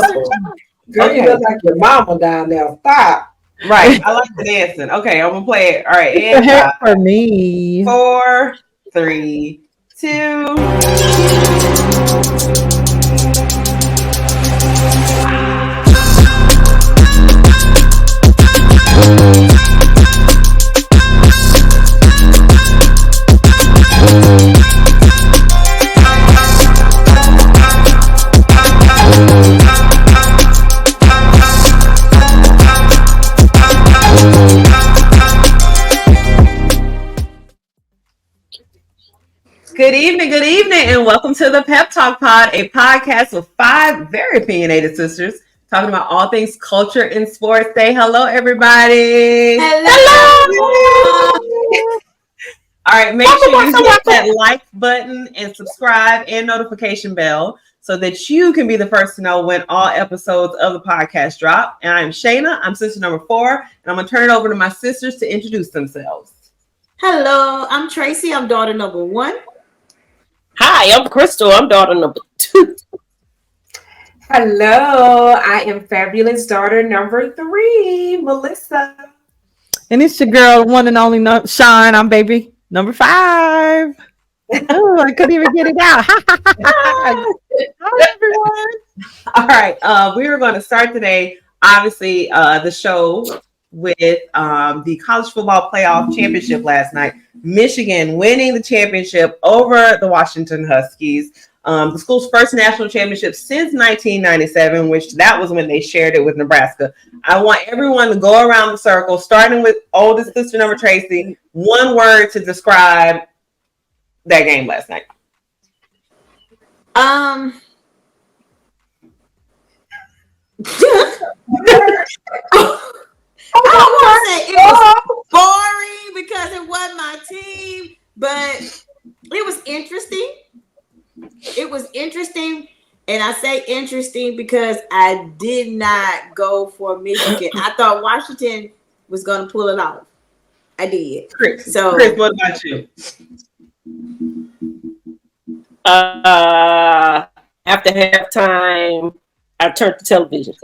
Girl, you look like your mama down there. Stop. Right. I like the dancing. Okay, I'm gonna play it. All right, and for me. 4, 3, 2. Good evening, and welcome to the Pep Talk Pod, a podcast with 5 very opinionated sisters talking about all things culture and sports. Say hello, everybody. Hello. All right, make sure you hit that like button and subscribe and notification bell so that you can be the first to know when all episodes of the podcast drop. And I'm Shayna. I'm sister number 4, and I'm going to turn it over to my sisters to introduce themselves. Hello, I'm Tracy. I'm daughter number 1. Hi, I'm Crystal. I'm daughter number 2. Hello, I am fabulous daughter number 3, Melissa. And it's your girl, one and only Sean. I'm baby number 5. Oh, I couldn't even get it out. Hi, everyone. All right, we were going to start today, obviously, the show with the college football playoff championship last night. Michigan winning the championship over the Washington Huskies. The school's first national championship since 1997, which that was when they shared it with Nebraska. I want everyone to go around the circle, starting with oldest sister number Tracy. One word to describe that game last night. I don't want to say it was boring because it wasn't my team, but it was interesting. It was interesting, and I say interesting because I did not go for Michigan. I thought Washington was going to pull it off. I did. Chris, what about you? After halftime, I turned the television.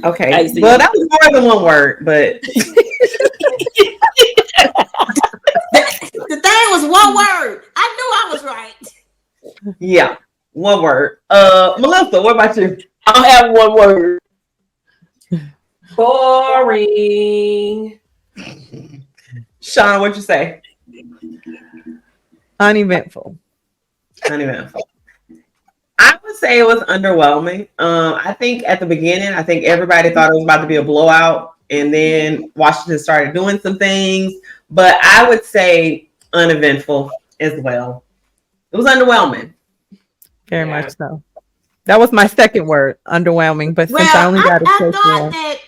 Okay, well, that was more than one word, but the thing was one word. I knew I was right. Yeah, one word. Melissa, what about you? I'll have one word. Boring. Sean, what'd you say? Uneventful. I would say it was underwhelming. I think at the beginning, everybody thought it was about to be a blowout, and then Washington started doing some things. But I would say uneventful as well. It was underwhelming. Very much so. That was my second word, underwhelming. But since I only got a I thought that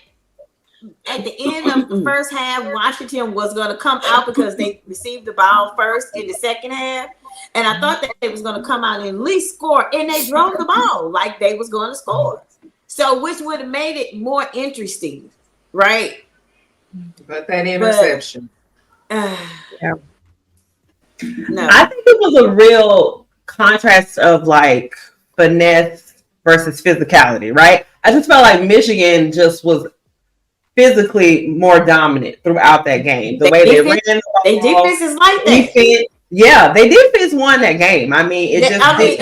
at the end of the first half, Washington was going to come out because they received the ball first in the second half. And I thought that they was going to come out and at least score. And they drove the ball like they was going to score. So which would have made it more interesting, right? But that interception. No. I think it was a real contrast of like finesse versus physicality, right? I just felt like Michigan just was physically more dominant throughout that game. The way they ran the ball, their defense is like that. They defense won that game. I mean,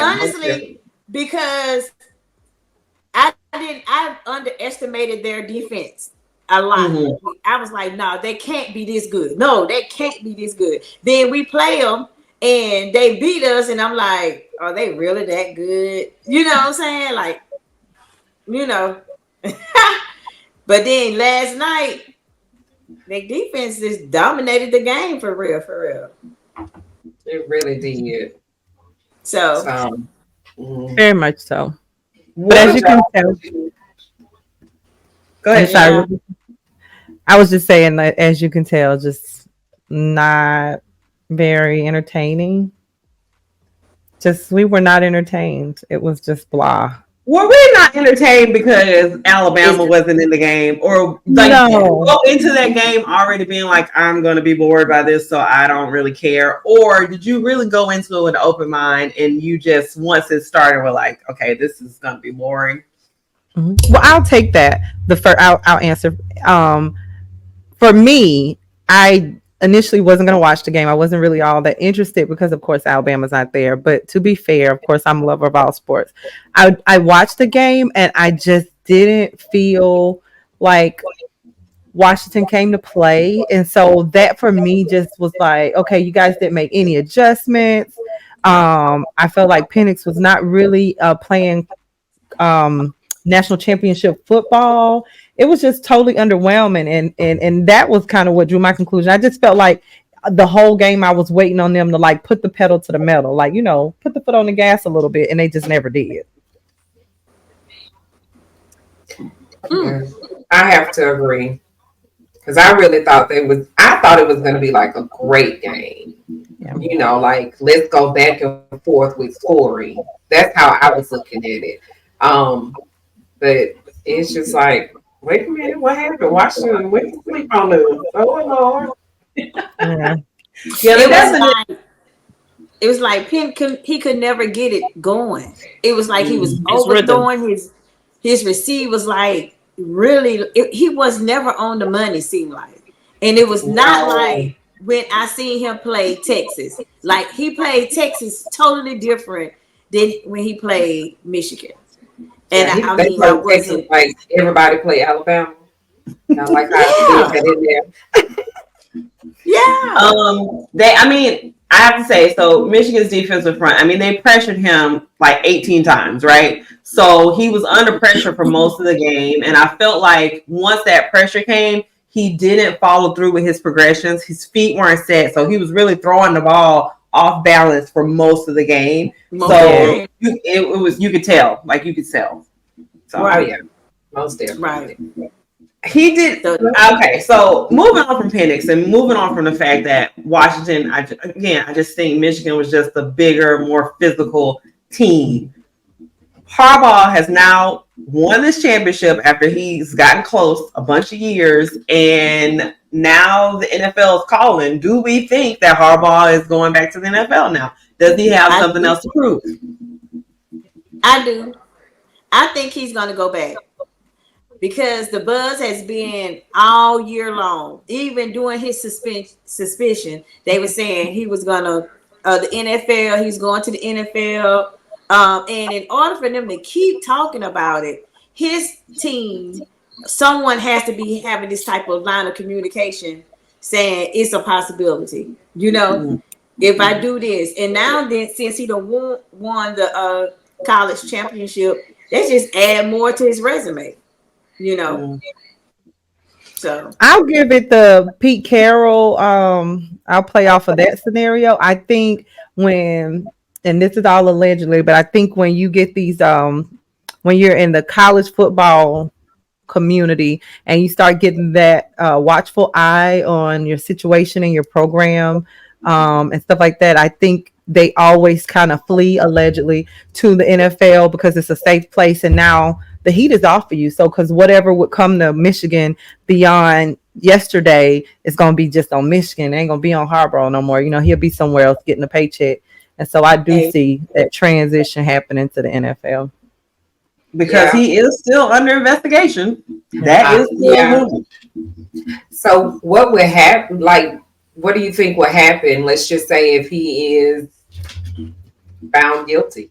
honestly, because I underestimated their defense a lot. Mm-hmm. I was like, no, they can't be this good. No, they can't be this good. Then we play them and they beat us, and I'm like, are they really that good? You know what I'm saying? Like, you know. But then last night, their defense just dominated the game for real. It really did. So very much so. But as you can tell, go ahead. Sorry. I was just saying that, as you can tell, just not very entertaining. We were not entertained. It was just blah. Were we not entertained because Alabama wasn't in the game, or like go into that game already being like, I'm going to be bored by this, so I don't really care? Or did you really go into it with an open mind and you just, once it started, were like, okay, this is going to be boring? Well, I'll take that. The first, I'll answer. For me, I initially wasn't going to watch the game. I wasn't really all that interested because, of course, Alabama's not there. But to be fair, of course, I'm a lover of all sports. I watched the game and I just didn't feel like Washington came to play. And so that for me just was like, okay, you guys didn't make any adjustments. I felt like Penix was not really playing national championship football. It was just totally underwhelming, and that was kind of what drew my conclusion. I just felt like the whole game I was waiting on them to like put the pedal to the metal, like put the foot on the gas a little bit, and they just never did. I have to agree because I really thought I thought it was going to be like a great game. Yeah. Like let's go back and forth with scoring. That's how I was looking at it. But it's just like, wait a minute, what happened? Washington went to sleep on them. Oh Lord. Yeah. It was like Penn he could never get it going. It was like he was overthrowing his receivers like really. He was never on the money, seemed like, and it was not like when I seen him play Texas. Like he played Texas totally different than when he played Michigan. And I mean, Texas, like everybody play Alabama. Like how did in there. Yeah. I have to say, so Michigan's defensive front, they pressured him like 18 times, right? So he was under pressure for most of the game. And I felt like once that pressure came, he didn't follow through with his progressions. His feet weren't set. So he was really throwing the ball off balance for most of the game. So you could tell. So right. Most definitely. Right. He did. Okay, so moving on from Penix and moving on from the fact that Washington, I just think Michigan was just a bigger, more physical team. Harbaugh has now won this championship after he's gotten close a bunch of years, and now the NFL is calling. Do we think that Harbaugh is going back to the NFL now? Does he have something else to prove? I do. I think he's going to go back. Because the buzz has been all year long, even during his suspension, they were saying he was gonna the NFL. He's going to the NFL, and in order for them to keep talking about it, his team, someone has to be having this type of line of communication, saying it's a possibility. If I do this, and now then since he done won the college championship, let's just add more to his resume. So I'll give it the Pete Carroll. I'll play off of that scenario. I think and this is all allegedly, but I think when you get these, when you're in the college football community and you start getting that watchful eye on your situation and your program and stuff like that, I think they always kind of flee allegedly to the NFL because it's a safe place, and now the heat is off of you. So, because whatever would come to Michigan beyond yesterday is going to be just on Michigan. It ain't going to be on Harbaugh no more. He'll be somewhere else getting a paycheck. And so I do see that transition happening to the NFL. Because he is still under investigation. That is still So what would happen? Like, what do you think will happen? Let's just say if he is found guilty.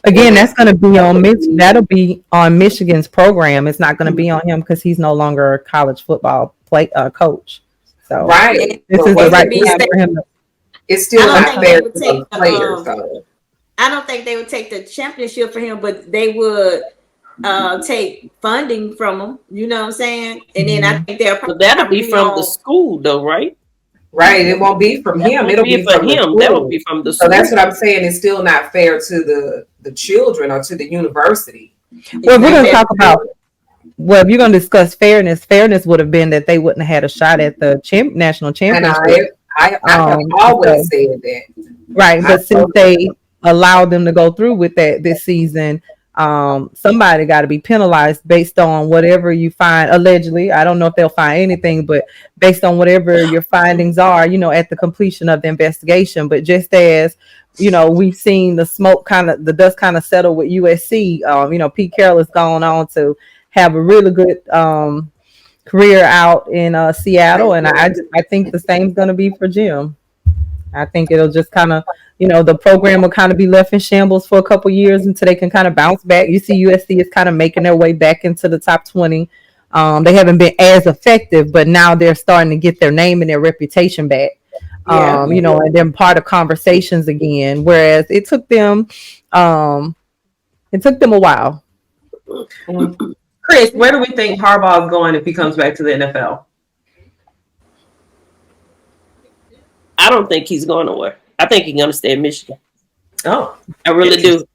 Again, that's going to be on that'll be on Michigan's program. It's not going to be on him because he's no longer a college football coach. So right, this is the right time for him. It's still not fair to the players. I don't think they would take the championship for him, but they would take funding from him. You know what I'm saying? And then I think that'll be from the school, though, right? Right, it won't be from him. It'll be from him. That'll be from the school. So that's what I'm saying. It's still not fair to the children or to the university. Well, we're going to talk about. Well, if you're going to discuss fairness would have been that they wouldn't have had a shot at the national championship. And I have always said that. Right, but since they allowed them to go through with that this season, somebody got to be penalized based on whatever you find allegedly. I don't know if they'll find anything, but based on whatever your findings are, at the completion of the investigation. But just as we've seen the dust kind of settle with USC. Pete Carroll has gone on to have a really good career out in Seattle, and I think the same is going to be for Jim. I think it'll just kind of, the program will kind of be left in shambles for a couple years until they can kind of bounce back. You see USC is kind of making their way back into the top 20. They haven't been as effective, but now they're starting to get their name and their reputation back. And then part of conversations again, whereas it took them a while. Chris, where do we think Harbaugh is going if he comes back to the NFL? I don't think he's going nowhere. I think he's going to stay in Michigan. Oh, I really do.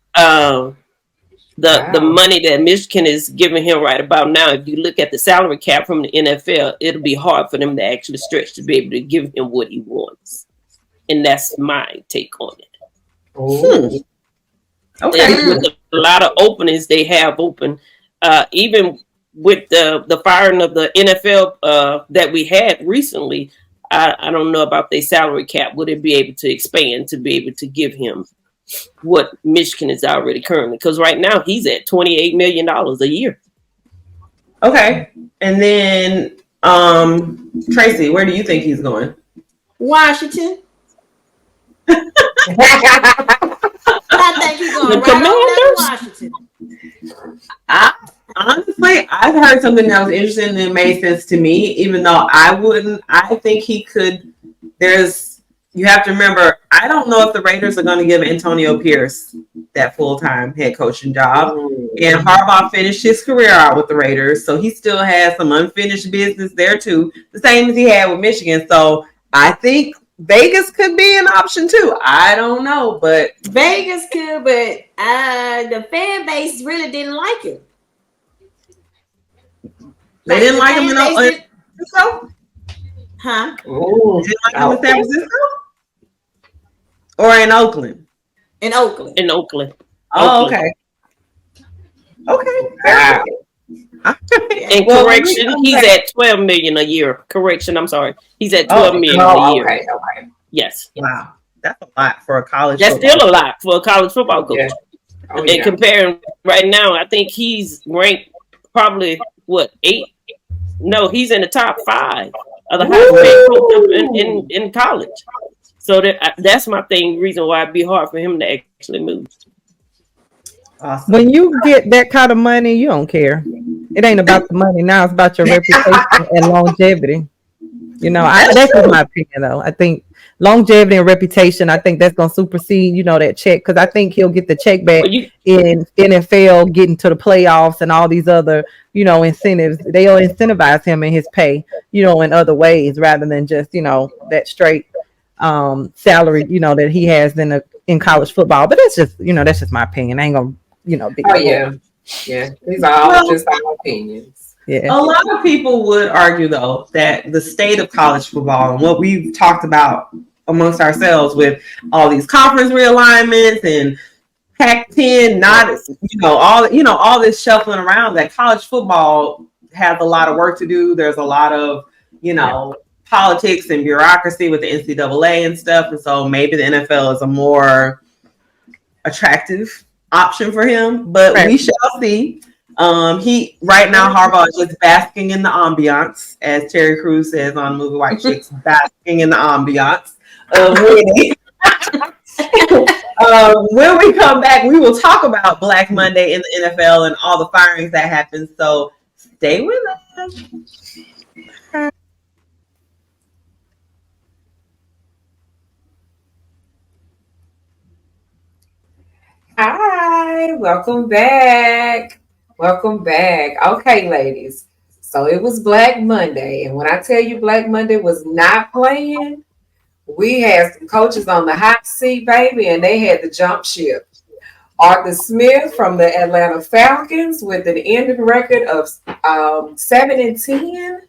The money that Michigan is giving him right about now, if you look at the salary cap from the NFL, it'll be hard for them to actually stretch to be able to give him what he wants. And that's my take on it. Okay. And with a lot of openings they have open, even with the firing of the NFL that we had recently, I don't know about their salary cap. Would it be able to expand to be able to give him what Michigan is already currently? Because right now he's at $28 million a year. Okay. And then Tracy, where do you think he's going? Washington. I think he's going right on down to Washington. Honestly, I've heard something that was interesting and made sense to me, even though I wouldn't. I think he could. You have to remember, I don't know if the Raiders are going to give Antonio Pierce that full-time head coaching job. And Harbaugh finished his career out with the Raiders, so he still has some unfinished business there too, the same as he had with Michigan. So I think Vegas could be an option too. I don't know, but Vegas could, but the fan base really didn't like him. They didn't like him in San Francisco? Huh? Did they like him in San Francisco? Or in Oakland? In Oakland. In Oakland. Oh, okay. Okay. Wow. And correction, he's at $12 million a year. Correction, I'm sorry. He's at $12 million a year. Okay. Yes. Wow. That's a lot for a college That's football. still a lot for a college football coach. Yeah. And comparing right now, I think he's ranked probably eight? No, he's in the top 5 of the highest paid in college. So that's my reason why it'd be hard for him to actually move. Awesome. When you get that kind of money, you don't care. It ain't about the money now; it's about your reputation and longevity. That's just my opinion, though. I think longevity and reputation. I think that's gonna supersede, that check, because I think he'll get the check back in NFL, getting to the playoffs and all these other, incentives. They'll incentivize him in his pay, in other ways rather than just, that straight salary, that he has in college football. But that's just my opinion. I ain't gonna, yeah. These are all just our opinions. Yeah. A lot of people would argue, though, that the state of college football and what we've talked about amongst ourselves with all these conference realignments and Pac-10, all this shuffling around, that college football has a lot of work to do. There's a lot of, politics and bureaucracy with the NCAA and stuff. And so maybe the NFL is a more attractive option for him, but we shall see. Right now, Harbaugh is just basking in the ambiance, as Terry Crews says on the movie White Chicks, basking in the ambiance of winning. When we come back, we will talk about Black Monday in the NFL and all the firings that happened. So stay with us. Hi, welcome back. Okay, ladies. So it was Black Monday. And when I tell you Black Monday was not playing, we had some coaches on the hot seat, baby, and they had to jump ship. Arthur Smith from the Atlanta Falcons with an ending record of 7-10.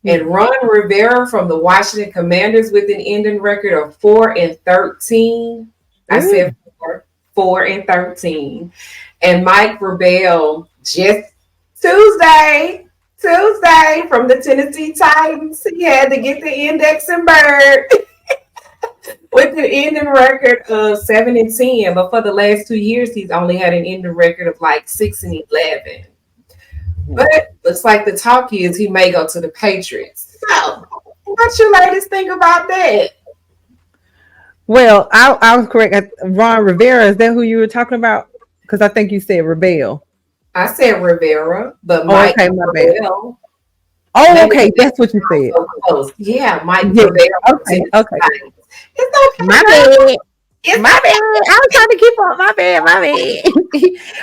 And Ron Rivera from the Washington Commanders with an ending record of 4-13. I said 4-13. And Mike Rebel just Tuesday from the Tennessee Titans, he had to get the indexing bird with the ending record of 7-10. But for the last 2 years, he's only had an ending record of like 6-11. But looks like the talk is he may go to the Patriots. So, what's your latest thing about that? Well, I was correct. Ron Rivera, is that who you were talking about? Because I think you said Rebel. I said Rivera, but Mike Rebel. Oh, okay, that's what you said. So close. Yeah, Mike Yeah. Rebel. Okay. It's okay. My bad. My bad. I was trying to keep up. My bad.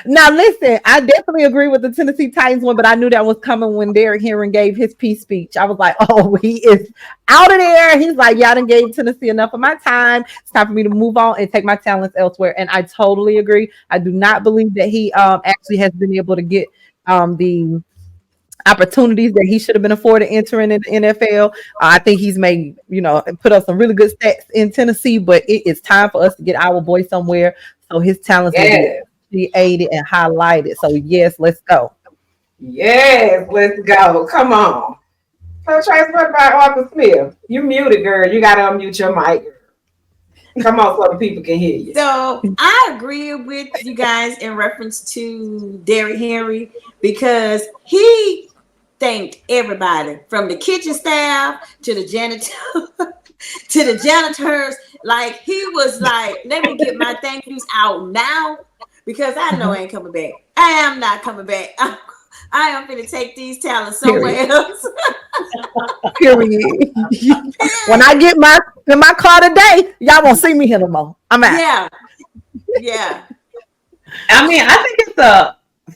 Now, listen, I definitely agree with the Tennessee Titans one, but I knew that was coming when Derrick Henry gave his peace speech. I was like, oh, he is out of there. He's like, y'all done gave Tennessee enough of my time. It's time for me to move on and take my talents elsewhere. And I totally agree. I do not believe that he actually has been able to get the opportunities that he should have been afforded entering in the NFL. I think he's made, put up some really good stats in Tennessee, but it is time for us to get our boy somewhere so his talents will be aided and highlighted. So yes, let's go. Yes, let's go. Come on. So Trace, what about Arthur Smith? You muted, girl. You got to unmute your mic. Come on so the people can hear you. So I agree with you guys in reference to Derrick Henry because he thanked everybody from the kitchen staff to the janitor to the janitors. Like he was like, let me get my thank yous out now because I know I ain't coming back. I am not coming back. I am going to take these talents somewhere else. Period. When I get in my car today, y'all won't see me here no more. I'm out. Yeah. I mean, I think it's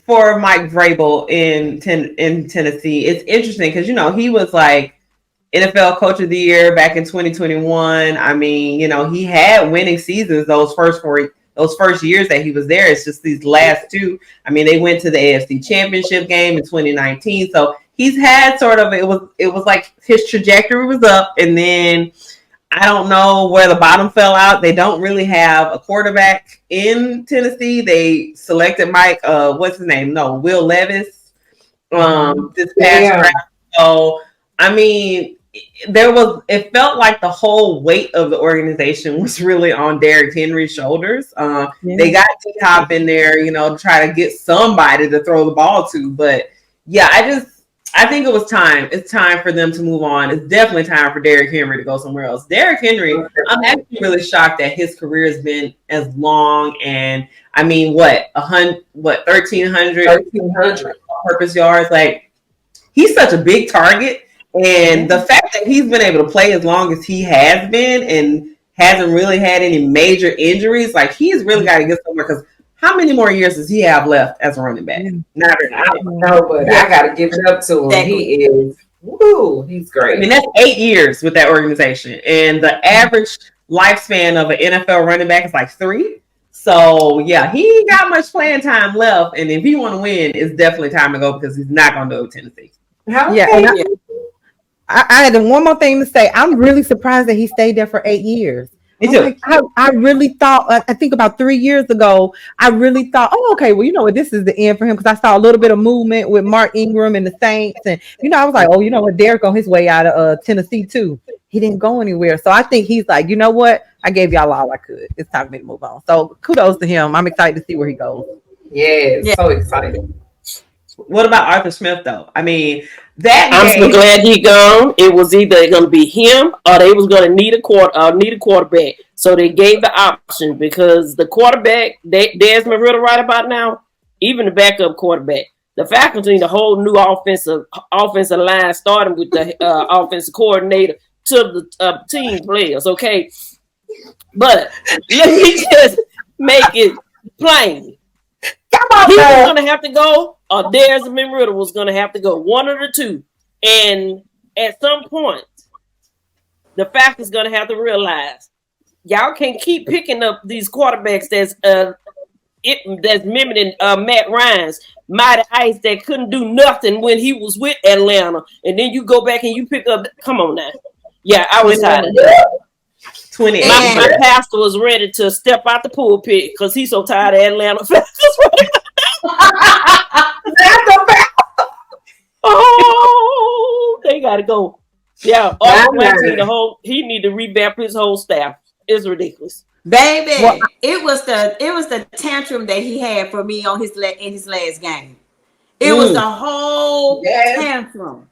for Mike Vrabel in Tennessee. It's interesting because he was like NFL Coach of the Year back in 2021. I mean, he had winning seasons those first years that he was there. It's just these last two. I mean, they went to the AFC Championship game in 2019. So he's had sort of, it was like his trajectory was up, and then I don't know where the bottom fell out. They don't really have a quarterback in Tennessee. They selected Will Levis this past draft. So I mean, it felt like the whole weight of the organization was really on Derrick Henry's shoulders. They got D-Hop in there, to try to get somebody to throw the ball to. But yeah, I think it was time. It's time for them to move on. It's definitely time for Derrick Henry to go somewhere else. Derrick Henry, I'm actually really shocked that his career has been as long. And I mean, 1,300 purpose yards. Like, he's such a big target. And the fact that he's been able to play as long as he has been and hasn't really had any major injuries, like he's really got to get somewhere because how many more years does he have left as a running back? Not enough. I don't know, but I got to give it up to him. He is, he's great. I mean, that's 8 years with that organization. And the average lifespan of an NFL running back is like 3. So, yeah, he ain't got much playing time left. And if he want to win, it's definitely time to go because he's not going to go to Tennessee. Okay. I had one more thing to say. I'm really surprised that he stayed there for 8 years. I really thought, I think about 3 years ago, I really thought, okay, well, this is the end for him because I saw a little bit of movement with Mark Ingram and the Saints. And, I was like, Derrick on his way out of Tennessee too. He didn't go anywhere. So I think he's like, you know what? I gave y'all all I could. It's time for me to move on. So kudos to him. I'm excited to see where he goes. Yeah. So excited. What about Arthur Smith, though? I mean, I'm so glad he gone. It was either going to be him or they was going to need a quarterback. So they gave the option because the quarterback, Desmond Ritter right about now, even the backup quarterback, the faculty, the whole new offensive line, starting with the offensive coordinator to the team players, okay? But let me just make it plain. He was going to have to go, or Desmond Ritter was going to have to go. One of the two. And at some point, the fact is going to have to realize y'all can't keep picking up these quarterbacks that's mimicking Matt Ryan's mighty ice that couldn't do nothing when he was with Atlanta, and then you go back and you pick up. Come on now, yeah, I was tired of that. 28. My pastor was ready to step out the pulpit because he's so tired of Atlanta. got to go. Yeah, Arthur Blank he need to revamp his whole staff. It's ridiculous. Baby, it was the tantrum that he had for me on in his last game. It was the whole tantrum.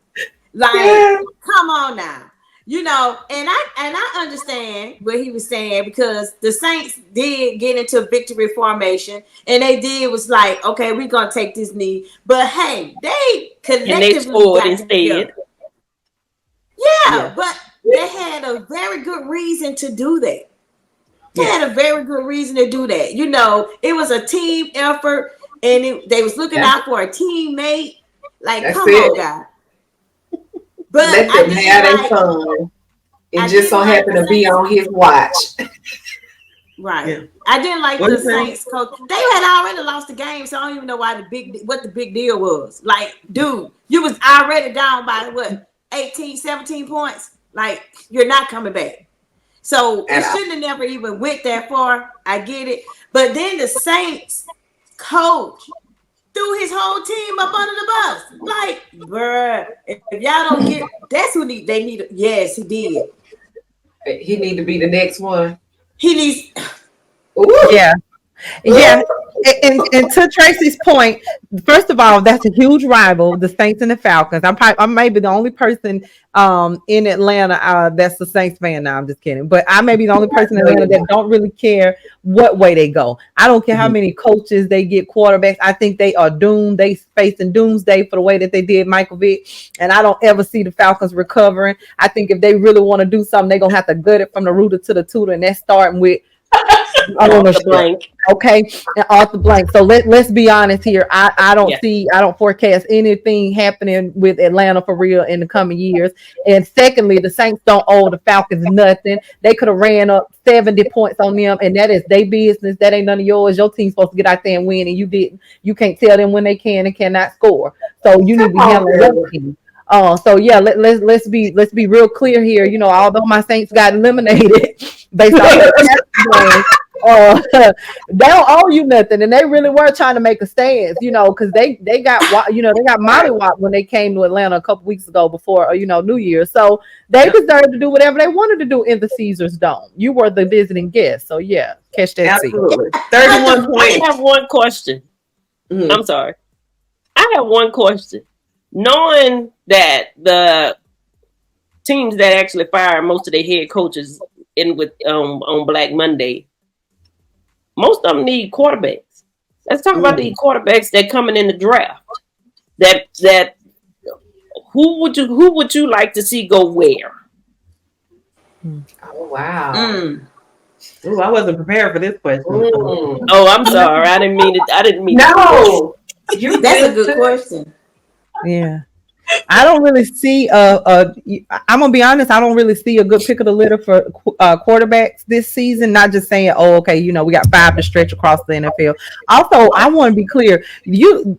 Like, come on now. You know, and I understand what he was saying, because the Saints did get into victory formation, and they was like, okay, we're gonna take this knee. But hey, they collectively scored instead. Yeah, but they had a very good reason to do that. They had a very good reason to do that. You know, it was a team effort, and they was looking out for a teammate. Like, come on, guys. But let them have their fun. It just so happened to be on his watch. Right. Yeah. I didn't like the Saints coach. They had already lost the game, so I don't even know what the big deal was. Like, dude, you was already down by what, 18, 17 points? Like, you're not coming back. So it shouldn't have never even went that far. I get it. But then the Saints coach threw his whole team up under the bus. Like, bruh, if y'all don't get, that's who they need. Yes, he did. He need to be the next one. He needs. Ooh. Yeah. Yeah. And to Tracy's point, first of all, that's a huge rival, the Saints and the Falcons. I'm maybe the only person in Atlanta that's the Saints fan now. I'm just kidding. But I may be the only person in Atlanta that don't really care what way they go. I don't care how many coaches they get, quarterbacks. I think they are doomed. They facing doomsday for the way that they did Michael Vick. And I don't ever see the Falcons recovering. I think if they really want to do something, they're going to have to gut it from the rooter to the tutor. And that's starting with Arthur Blank. Okay, and Arthur Blank. So let's be honest here. I don't forecast anything happening with Atlanta for real in the coming years. And secondly, the Saints don't owe the Falcons nothing. They could have ran up 70 points on them, and that is their business. That ain't none of yours. Your team's supposed to get out there and win, and you didn't. You can't tell them when they can and cannot score. So you need to be handling your team. So yeah, let's be real clear here. You know, although my Saints got eliminated based on the they don't owe you nothing, and they really were trying to make a stance, you know, because they got mollywopped when they came to Atlanta a couple weeks ago before New Year. So they deserve to do whatever they wanted to do in the Caesars Dome. You were the visiting guest, so yeah, catch that. Absolutely. 31 points. I have one question. I'm sorry. I have one question. Knowing that the teams that actually fire most of their head coaches on Black Monday, most of them need quarterbacks. Let's talk about the quarterbacks that coming in the draft. That who would you like to see go where? Oh wow. Ooh, I wasn't prepared for this question. Oh, I'm sorry. I didn't mean it. No. That's a good question. Yeah. I don't really see I'm gonna be honest, I don't really see a good pick of the litter for quarterbacks this season. Not just saying, we got 5 to stretch across the NFL. Also, I want to be clear,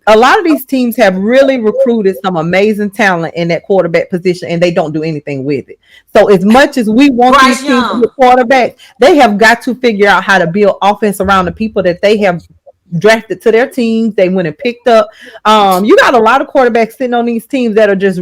a lot of these teams have really recruited some amazing talent in that quarterback position, and they don't do anything with it. So as much as we want these teams to be quarterbacks, they have got to figure out how to build offense around the people that they have drafted to their teams. They went and picked up. You got a lot of quarterbacks sitting on these teams that are just,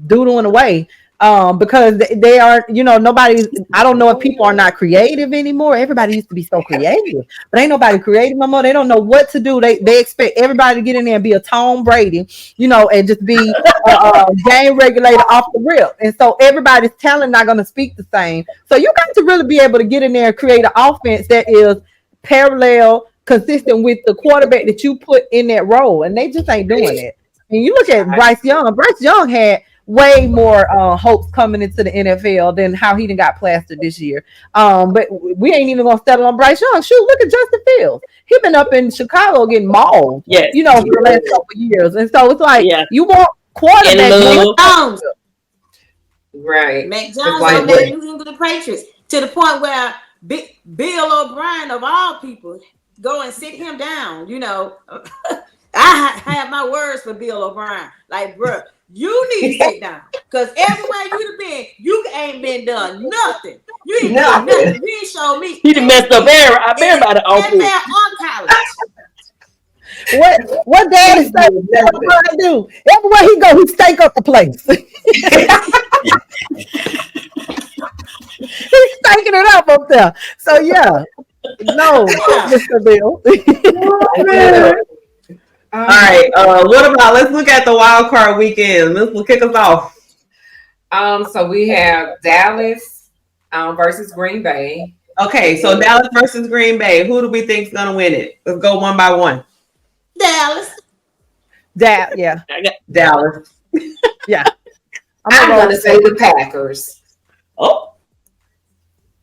doodling away. Because they are, I don't know if people are not creative anymore. Everybody used to be so creative, but ain't nobody creative no more. They don't know what to do. They expect everybody to get in there and be a Tom Brady, and just be a game regulator off the rip. And so everybody's talent not going to speak the same. So you got to really be able to get in there and create an offense that is parallel, consistent with the quarterback that you put in that role, and they just ain't doing it. And you look at Bryce Young. Bryce Young had way more hopes coming into the NFL than how he done got plastered this year. But we ain't even gonna settle on Bryce Young. Shoot, look at Justin Fields. He been up in Chicago getting mauled, for the last couple of years. And so it's like you want quarterback. Right. Mac Jones over there in New England Patriots, to the point where Bill O'Brien of all people go and sit him down. I have my words for Bill O'Brien. Like, bro, you need to sit down, because everywhere you've been, you ain't been done nothing. You ain't done nothing. You ain't showed me. He done messed up everybody on college. What daddy say? What I do? Everywhere he go, he stake up the place. He's staking it up there. So yeah, no, Mr. Bill. All right. What about? Let's look at the wild card weekend. Let's kick us off. So we have Dallas versus Green Bay. Okay, so Dallas versus Green Bay. Who do we think is gonna win it? Let's go one by one. Dallas. Yeah. Dallas. Yeah. I'm gonna say the Packers. Oh,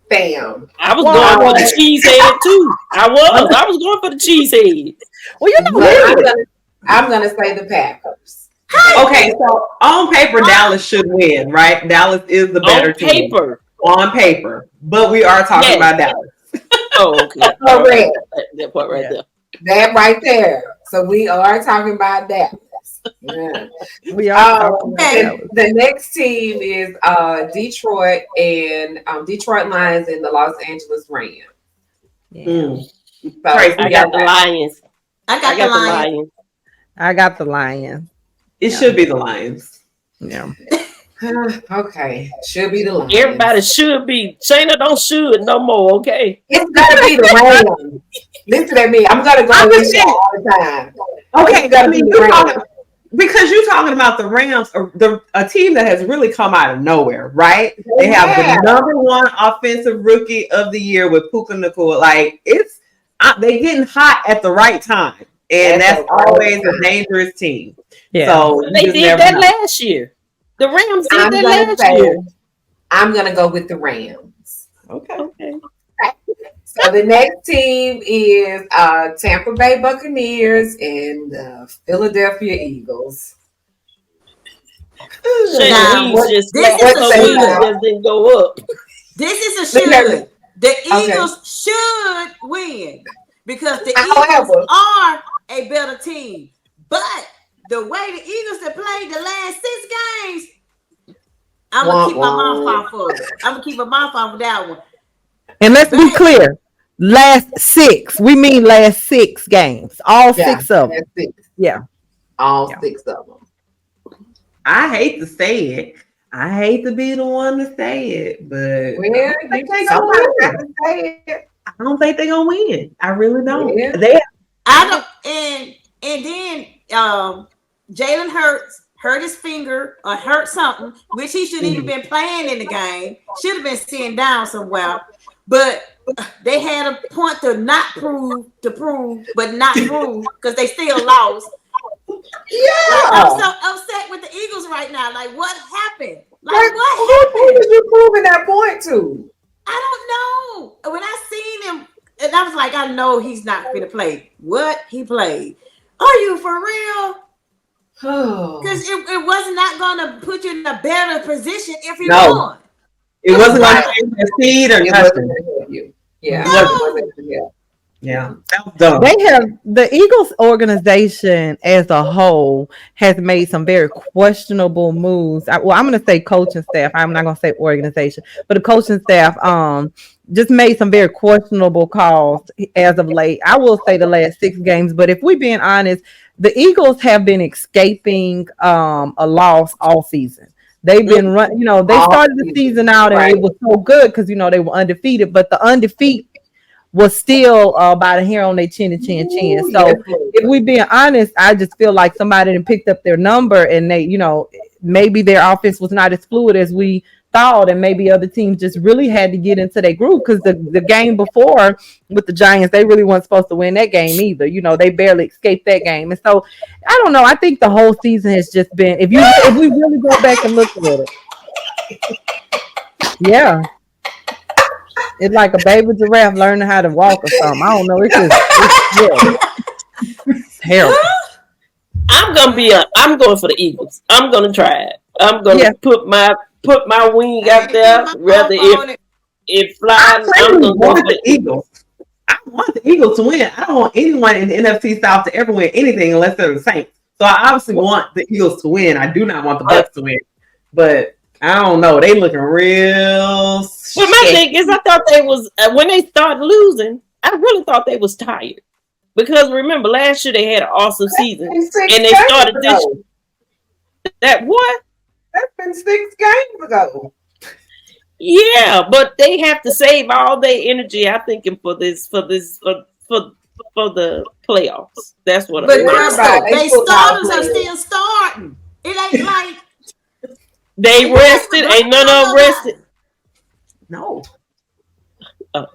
bam! I was going for the cheesehead too. I was going for the cheesehead. Well, you know, I'm gonna say the Packers. Okay, so on paper, Dallas should win, right? Dallas is the better team. On paper, but we are talking about Dallas. Oh, okay. Correct. That part right there. That right there. So we are talking about Dallas. Yeah. We are talking about Dallas. The next team is Detroit and Detroit Lions and the Los Angeles Rams. Yeah. So I got the Lions. I got the Lions. I got the Lions. It should be the Lions. Yeah. Okay. Should be the Lions. Everybody should be. Shayna don't should no more, okay? It's gotta be the Rams. Listen at me. I'm gonna go with you all the time. Okay, I mean, because you're talking about the Rams, a team that has really come out of nowhere, right? They have the number one offensive rookie of the year with Puka Nacua. Like, they getting hot at the right time. And that's always a dangerous team. Yeah. So they did that last year. The Rams did that last year. I'm gonna go with the Rams. Okay. So the next team is Tampa Bay Buccaneers and the Philadelphia Eagles. Just didn't go up. This is a should. The Eagles should win because the Eagles are a better team. But the way the Eagles have played the last 6 games, I'm gonna keep my mouth off for it. I'm gonna keep my mouth off for that one. And let's be clear. Last 6. We mean last 6 games. All 6 of them. 6. Yeah. All 6 of them. I hate to say it. I hate to be the one to say it, but I don't think they're gonna win. I really don't. Yeah. I don't. And then Jalen Hurts hurt his finger or hurt something, which he shouldn't even been playing in the game. Should have been sitting down somewhere. But they had a point to prove, but not prove because they still lost. Yeah, I'm so upset with the Eagles right now. Like, what happened? What happened? Who did you proving that point to? I don't know. When I seen him, and I was like, I know he's not going to play. What he played? Are you for real? Because it was not going to put you in a better position if he won. It wasn't going to change the seed or nothing. Yeah. Yeah. That was dumb. They have the Eagles organization as a whole has made some very questionable moves. I'm going to say coaching staff. I'm not going to say organization, but the coaching staff just made some very questionable calls as of late. I will say the last 6 games, but if we're being honest, the Eagles have been escaping a loss all season. They've been running, they started the season out and it was so good because, they were undefeated, but the undefeated was still by the hair on their chin. So if we being honest, I just feel like somebody had picked up their number and they, maybe their offense was not as fluid as we thought, and maybe other teams just really had to get into their groove because the game before with the Giants, they really weren't supposed to win that game either. They barely escaped that game. And so I don't know. I think the whole season has just been if we really go back and look at it. Yeah. It's like a baby giraffe learning how to walk or something. I don't know. It's terrible. I'm going for the Eagles. I'm gonna try it. I'm gonna put my wing out there. Rather if flies, I'm gonna go for the Eagles. I want the Eagles to win. I don't want anyone in the NFC South to ever win anything unless they're the Saints. So I obviously want the Eagles to win. I do not want the Bucs to win. But I don't know. They looking real. Well, my thing is, I thought they was when they started losing. I really thought they was tired. Because remember, last year they had an awesome season, That's been 6 and they games started this. ago. That what? That's been 6 games ago. Yeah, but they have to save all their energy. I think for the playoffs. That's what But I'm Crystal, They they football starters are players. still starting. It ain't like They rested. Ain't none of them rested. No. no.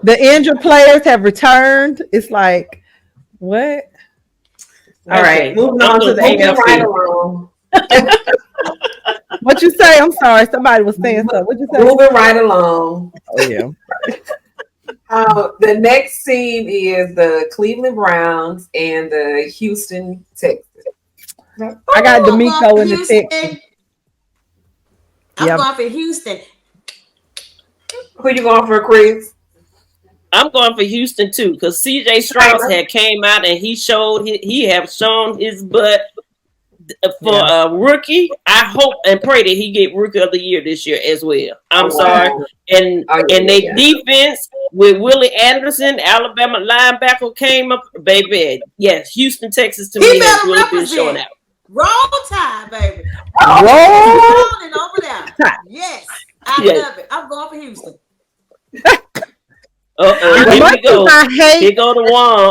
The injured players have returned. It's like, what? All right, moving on to the Moving right AFC. along. What you say? I'm sorry. Somebody was saying something. What you say? Moving right along. Oh yeah. The next team is the Cleveland Browns and the Houston Texans. I got I'm D'Amico going in the for Houston. Texans. I'm Yep. going for Houston. Who you going for, Chris? I'm going for Houston too, because CJ Strauss had came out and he have shown his butt for a rookie. I hope and pray that he get rookie of the year this year as well. I'm sorry. And they defense with Willie Anderson, Alabama linebacker came up, baby. Yes, Houston, Texas to me has really been showing out. Roll Tide, baby. Roll. Rolling over there. Yes, I love it. I'm going for Houston. Here we go. I Here go the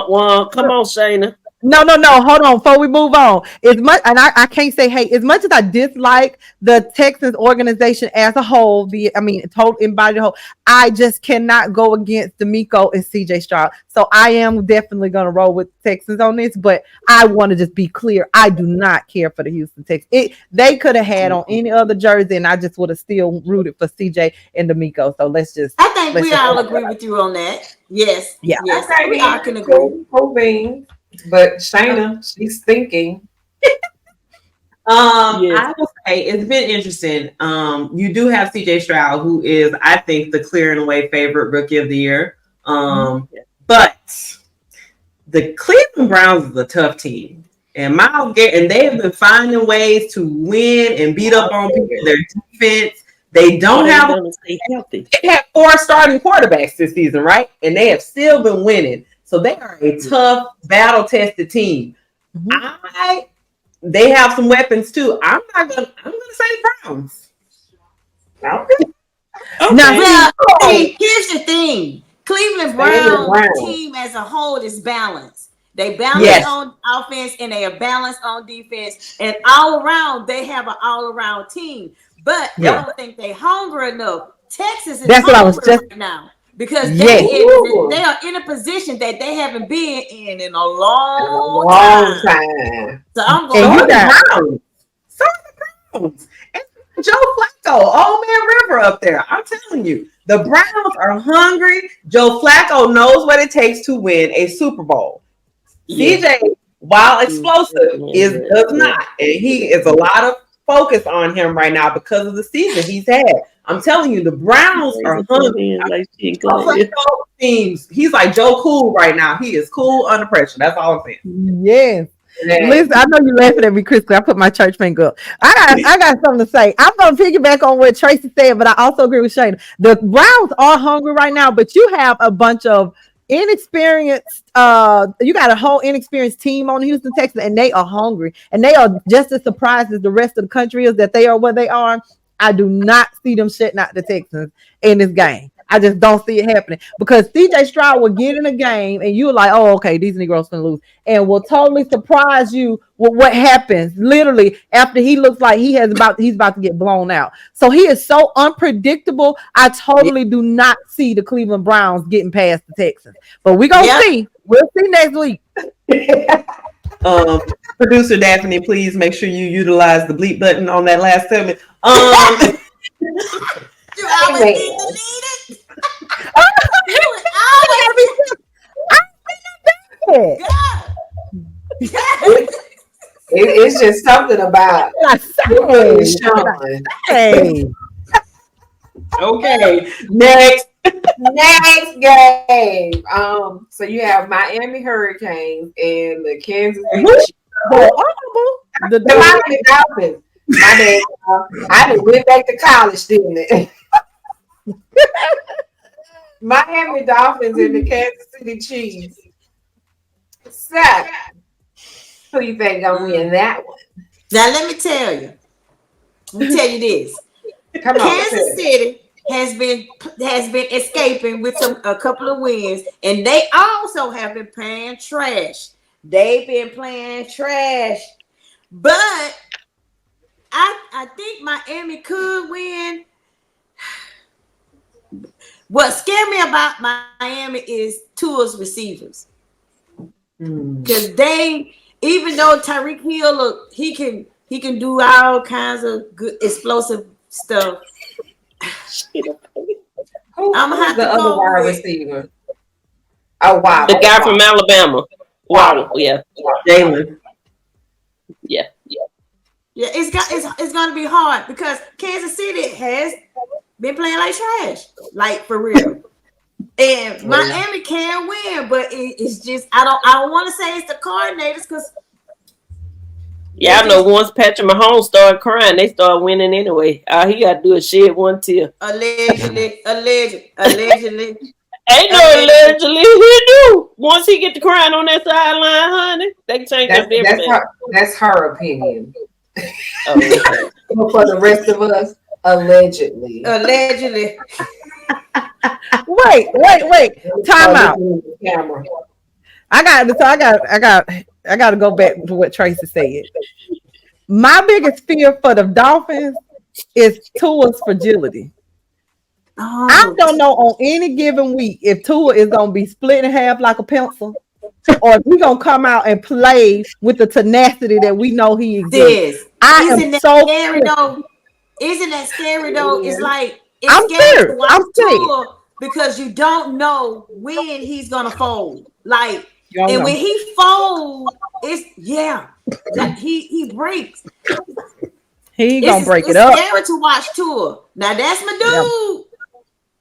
one. Come on, Shayna. No. Hold on. Before we move on, as much and I can't say hey. As much as I dislike the Texans organization as a whole, total embodied whole, I just cannot go against D'Amico and CJ Stroud. So I am definitely going to roll with Texans on this. But I want to just be clear. I do not care for the Houston Texans. They could have had on any other jersey, and I just would have still rooted for CJ and D'Amico. So let's just. I think we all agree with you on that. Yes. Yeah. Yes. Okay, We all can agree. Cool. But Shayna, she's thinking. Yes. I will say it's been interesting. You do have CJ Stroud, who is, I think, the clear and away favorite rookie of the year. But the Cleveland Browns is a tough team. And they have been finding ways to win and beat up on people. Their defense. They don't have stay healthy. They have 4 starting quarterbacks this season, right? And they have still been winning. So they are a tough, battle-tested team. They have some weapons too. I'm gonna say the Browns. Okay. Now, here's the thing: Cleveland Browns team as a whole is balanced. They balance on offense and they are balanced on defense, and all around they have an all-around team. But I don't think they're hungry enough. Texas is hungry right now. Because they are in a position that they haven't been in a long time. So I'm going to Browns. So the Browns. And Joe Flacco, Old Man River up there. I'm telling you, the Browns are hungry. Joe Flacco knows what it takes to win a Super Bowl. CJ, while explosive, does not. And he is a lot of focus on him right now because of the season he's had. I'm telling you, the Browns are hungry. He's like Joe Cool right now. He is cool under pressure. That's all I'm saying. Yes. Listen, I know you're laughing at me, Chris, because I put my church finger up. I got something to say. I'm going to piggyback on what Tracy said, but I also agree with Shane. The Browns are hungry right now, but you have a bunch of inexperienced you got a whole inexperienced team on Houston Texans, and they are hungry, and they are just as surprised as the rest of the country is that they are where they are. I do not see them shutting out the Texans in this game. I just don't see it happening because CJ Stroud will get in a game and you're like, oh, okay, these Negroes gonna lose, and will totally surprise you with what happens literally after he looks like he's about to get blown out. So he is so unpredictable. I totally do not see the Cleveland Browns getting past the Texans, but we're gonna see. We'll see next week. Producer Daphne, please make sure you utilize the bleep button on that last segment. You always need to lead it. It's just something about Hey. Okay, next game. So you have Miami Hurricanes and the Kansas City Chiefs. The Miami Dolphins. My bad. I done went back to college, didn't it? Miami Dolphins and the Kansas City Chiefs. So, who you think gonna win that one? Now let me tell you. Let me tell you this. Come on, Kansas City has been escaping with a couple of wins, and they also have been playing trash. They've been playing trash, but I think Miami could win. What scared me about Miami is Tua's receivers, because even though Tyreek Hill, he can do all kinds of good explosive stuff. I'm gonna have the to other go wide with receiver. Oh wow, The guy from Alabama. Wow. Yeah. Jalen. Yeah. yeah. It's gonna be hard because Kansas City has been playing like trash, like for real. And Miami can win, but it's just I don't want to say it's the coordinators because Yeah, I know once Patrick Mahomes started crying, they started winning anyway. All he got to do is shed one tear. allegedly. Ain't no allegedly. He do. Once he get to crying on that sideline, honey, they can change up everything. That's her opinion. Oh, okay. But for the rest of us, allegedly. Wait. Time out. I got to go back to what Tracy said. My biggest fear for the Dolphins is Tua's fragility. Oh. I don't know on any given week if Tua is going to be split in half like a pencil, or if we're going to come out and play with the tenacity that we know he exists. Isn't that scary though? It's like it's scary to watch Tua because you don't know when he's gonna fold. Like, and when he folds, it's he breaks. He gonna break it up. It's scary to watch Tua. Now that's my dude.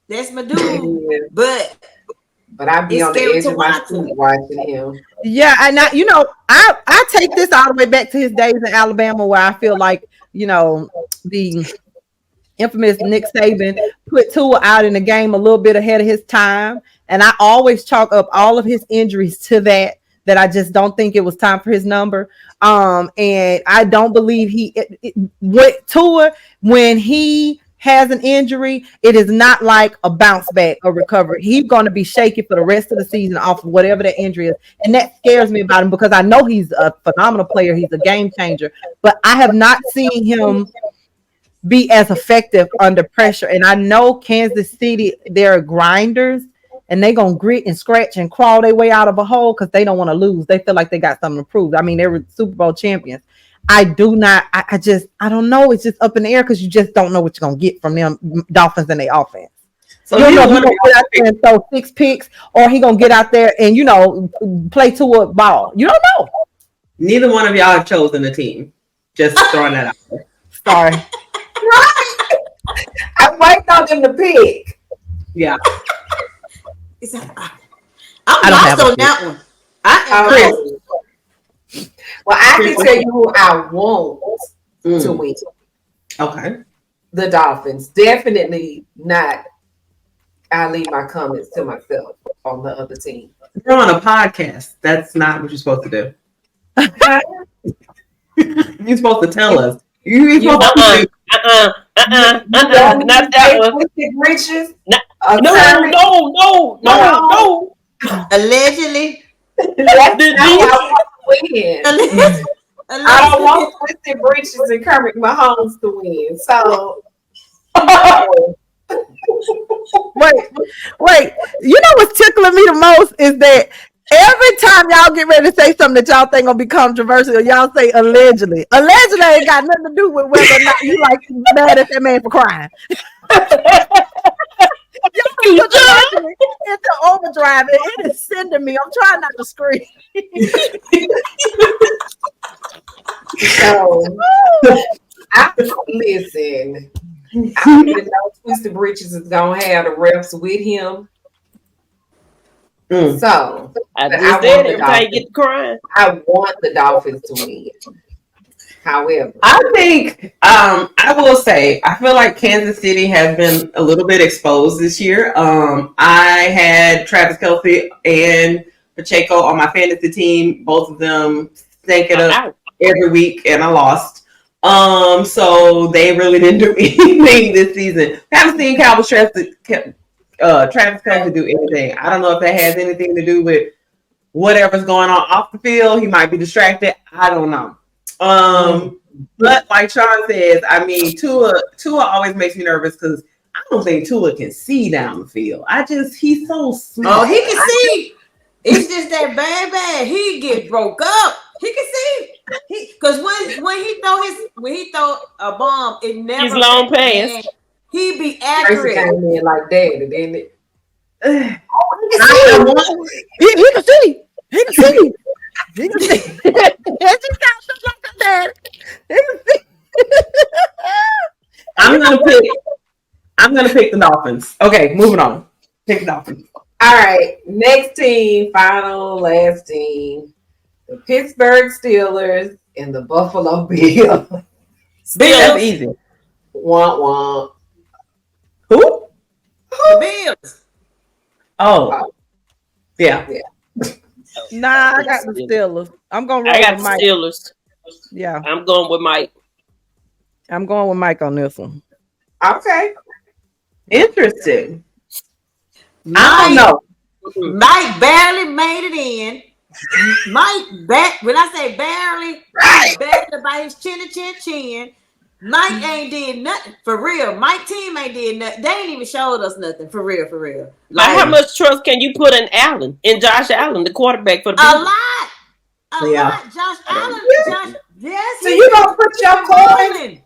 That's my dude. But I'd be on the edge of my seat watching him. Yeah, and I take this all the way back to his days in Alabama, where I feel like the infamous Nick Saban put Tua out in the game a little bit ahead of his time, and I always chalk up all of his injuries to that I just don't think it was time for his number. And I don't believe with Tua, when he has an injury, it is not like a bounce back or recovery. He's going to be shaky for the rest of the season off of whatever that injury is. And that scares me about him because I know he's a phenomenal player. He's a game changer, but I have not seen him be as effective under pressure. And I know Kansas City, they're grinders and they're going to grit and scratch and crawl their way out of a hole because they don't want to lose. They feel like they got something to prove. I mean, they were Super Bowl champions. I don't know. It's just up in the air because you just don't know what you're going to get from them Dolphins and their offense. So you know, he's going to get out there and throw 6 picks, or he's going to get out there and, play to a ball. You don't know. Neither one of y'all have chosen a team. Just throwing that out there. Sorry. I'm waiting on them to pick. Yeah. I'm lost on that one. Well, I can tell you who I want to win. Okay. The Dolphins. Definitely not. I leave my comments to myself on the other team. We're on a podcast. That's not what you're supposed to do. You're supposed to tell us. You're supposed to not that one. Riches? No. Allegedly. I don't want Twisted Britches and Kermit Mahomes to win. So wait. You know what's tickling me the most is that every time y'all get ready to say something that y'all think gonna be controversial, y'all say allegedly. Allegedly ain't got nothing to do with whether or not you like mad at that man for crying. Y'all put allegedly into overdrive and it is sending me. I'm trying not to scream. So listen. I don't even know Twisted Britches is gonna have the refs with him. So I just said every time you get crying. I want the Dolphins to win. However, I think I will say I feel like Kansas City has been a little bit exposed this year. I had Travis Kelce and Pacheco on my fantasy team. Both of them stank it up every week, and I lost. So they really didn't do anything this season. Haven't seen Cowboys Travis Kelce do anything. I don't know if that has anything to do with whatever's going on off the field. He might be distracted. I don't know. But like Sean says, I mean, Tua always makes me nervous because I don't think Tua can see down the field. He's so small. Oh, he can see. It's just that bad. He get broke up. He can see. Because when he throw a bomb, it never. He's long pass. He be accurate. Came in like that, didn't it? He can see. He can see. He can see. I'm gonna pick the Dolphins. Okay, moving on. Pick the Dolphins. All right, next team, last team, the Pittsburgh Steelers and the Buffalo Bills. That's easy. Womp womp. Who? The Bills. Oh, yeah. Nah, I got the Steelers. I'm gonna roll I got with the Mike. Steelers. Yeah, I'm going with Mike. I'm going with Mike on this one. Okay. Interesting. I don't know. Mike barely made it in. When I say barely, barely by his chin. Mike ain't did nothing for real. Mike team ain't did nothing. They ain't even showed us nothing for real. Like, how much trust can you put in Josh Allen, the quarterback for the Bills? A lot. Josh Allen. Yes. So you gonna put your coins?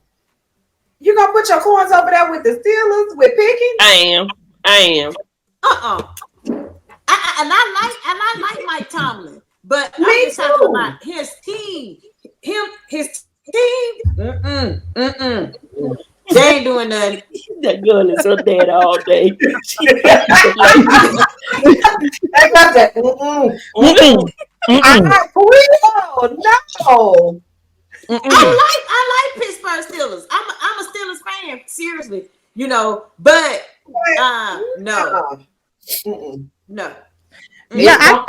You gonna put your coins over there with the Steelers with Pickens? I am. And I like Mike Tomlin, but I'm just talking about his team. His team. They ain't doing nothing. That girl is so dead all day. No. I like Pittsburgh Steelers. I'm a Steelers fan, seriously. But no. Yeah,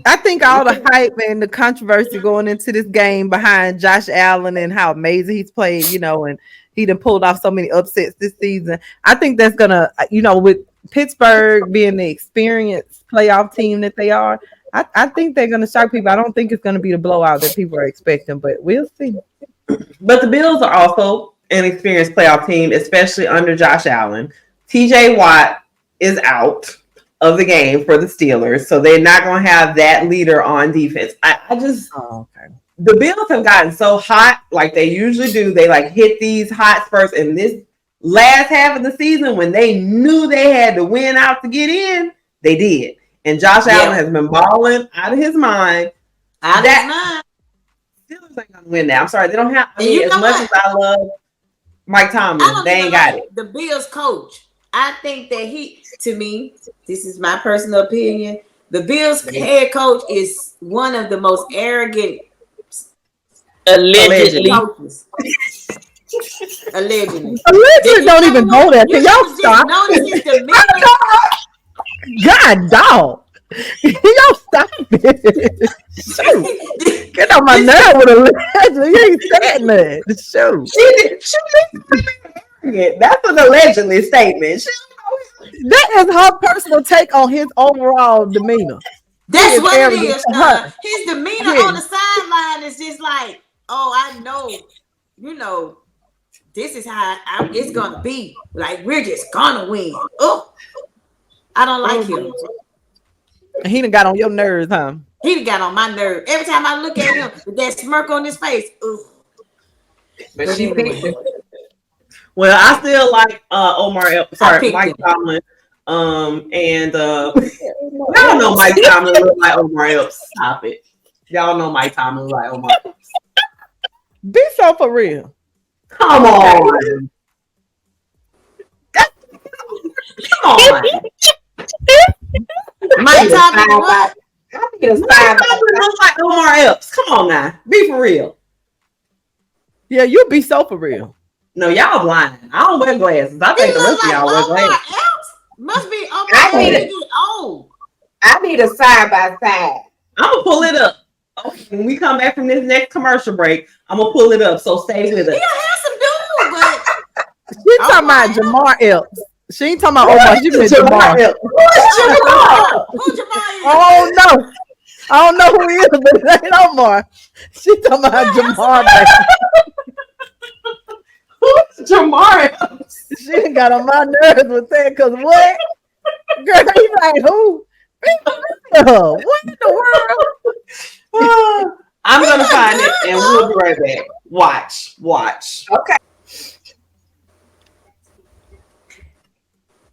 I think all the hype and the controversy going into this game behind Josh Allen and how amazing he's played, and he done pulled off so many upsets this season. I think that's gonna, with Pittsburgh being the experienced playoff team that they are, I think they're gonna shock people. I don't think it's gonna be the blowout that people are expecting, but we'll see. But the Bills are also an experienced playoff team, especially under Josh Allen. TJ Watt is out of the game for the Steelers, so they're not going to have that leader on defense. The Bills have gotten so hot, like they usually do. They hit these hot spurts in this last half of the season when they knew they had to win out to get in. They did, and Josh Allen has been balling out of his mind. Steelers ain't gonna win now. I'm sorry, they don't have. As much as I love Mike Tomlin, they ain't got it. The Bills coach. I think that to me, this is my personal opinion, the Bills head coach is one of the most arrogant allegedly coaches. Allegedly don't even go there. Can y'all stop? Notice his demeanor. God, dog. Y'all stop it. Get on my nerve with a legend. You ain't saying that. The show. That's an allegedly statement. That is her personal take on his overall demeanor. That's what it is. His demeanor on the sideline is just like, oh, I know, this is how it's gonna be. Like, we're just gonna win. Oh, I don't like him. He done got on your nerves, huh? He done got on my nerve. Every time I look at him with that smirk on his face. Ugh. But she picked him. Well, I still like Mike Tomlin. And y'all know Mike Tomlin look like Omar Epps. Stop it. Y'all know Mike Tomlin look like Omar Epps. Be so for real. Come on. Come on. Mike Tomlin what? Mike Tomlin looks like Omar Epps. Come on now. Be for real. Yeah, you be so for real. No, y'all blind. I don't wear glasses. I think the rest of y'all wear glasses. Must be Omar Epps. Old. I need a side by side. I'm gonna pull it up. Okay, when we come back from this next commercial break, I'm gonna pull it up. So stay with us. He a handsome dude, but She talking about Jamar Epps. She ain't talking about Omar. She meant Jamar. Who's Jamar? Oh no. I don't know who he is, but it ain't Omar. She talking about Jamar. Who's Jamar? She done got on my nerves with that because what? Girl, you like who? What in the world? I'm gonna find it and we'll be right back. Watch. Okay.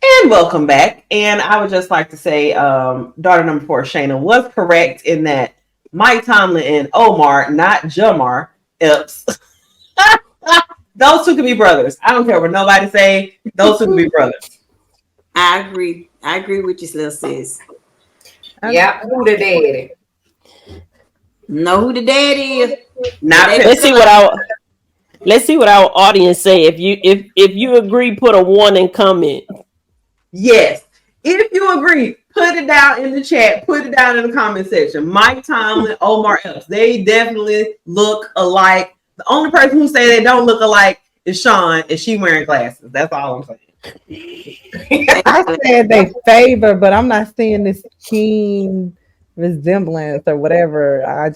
And welcome back. And I would just like to say, daughter number 4, Shayna, was correct in that Mike Tomlin and Omar, not Jamar Epps. Those two can be brothers. I don't care what nobody say. Those two can be brothers. I agree. I agree with you, little sis. Yeah, who the daddy? Know who the daddy is? Not Let's see what our audience say. If you agree, put a 1 in comment. Yes. If you agree, put it down in the chat. Put it down in the comment section. Mike Tomlin, Omar Epps. They definitely look alike. The only person who say they don't look alike is Sean, and she wearing glasses. That's all I'm saying. I said they favor, but I'm not seeing this keen resemblance or whatever. I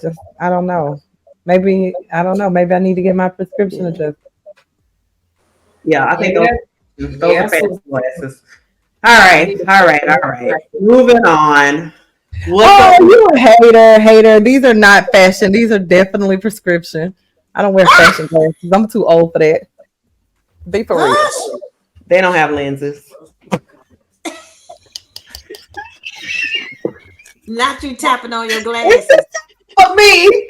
don't know. Maybe I don't know. Maybe I need to get my prescription adjusted. Yeah, I think those Yeah, are fancy glasses. All right. Moving on. You a hater. These are not fashion. These are definitely prescription. I don't wear fashion glasses. I'm too old for that. Be for real. They don't have lenses. Not you tapping on your glasses. For me.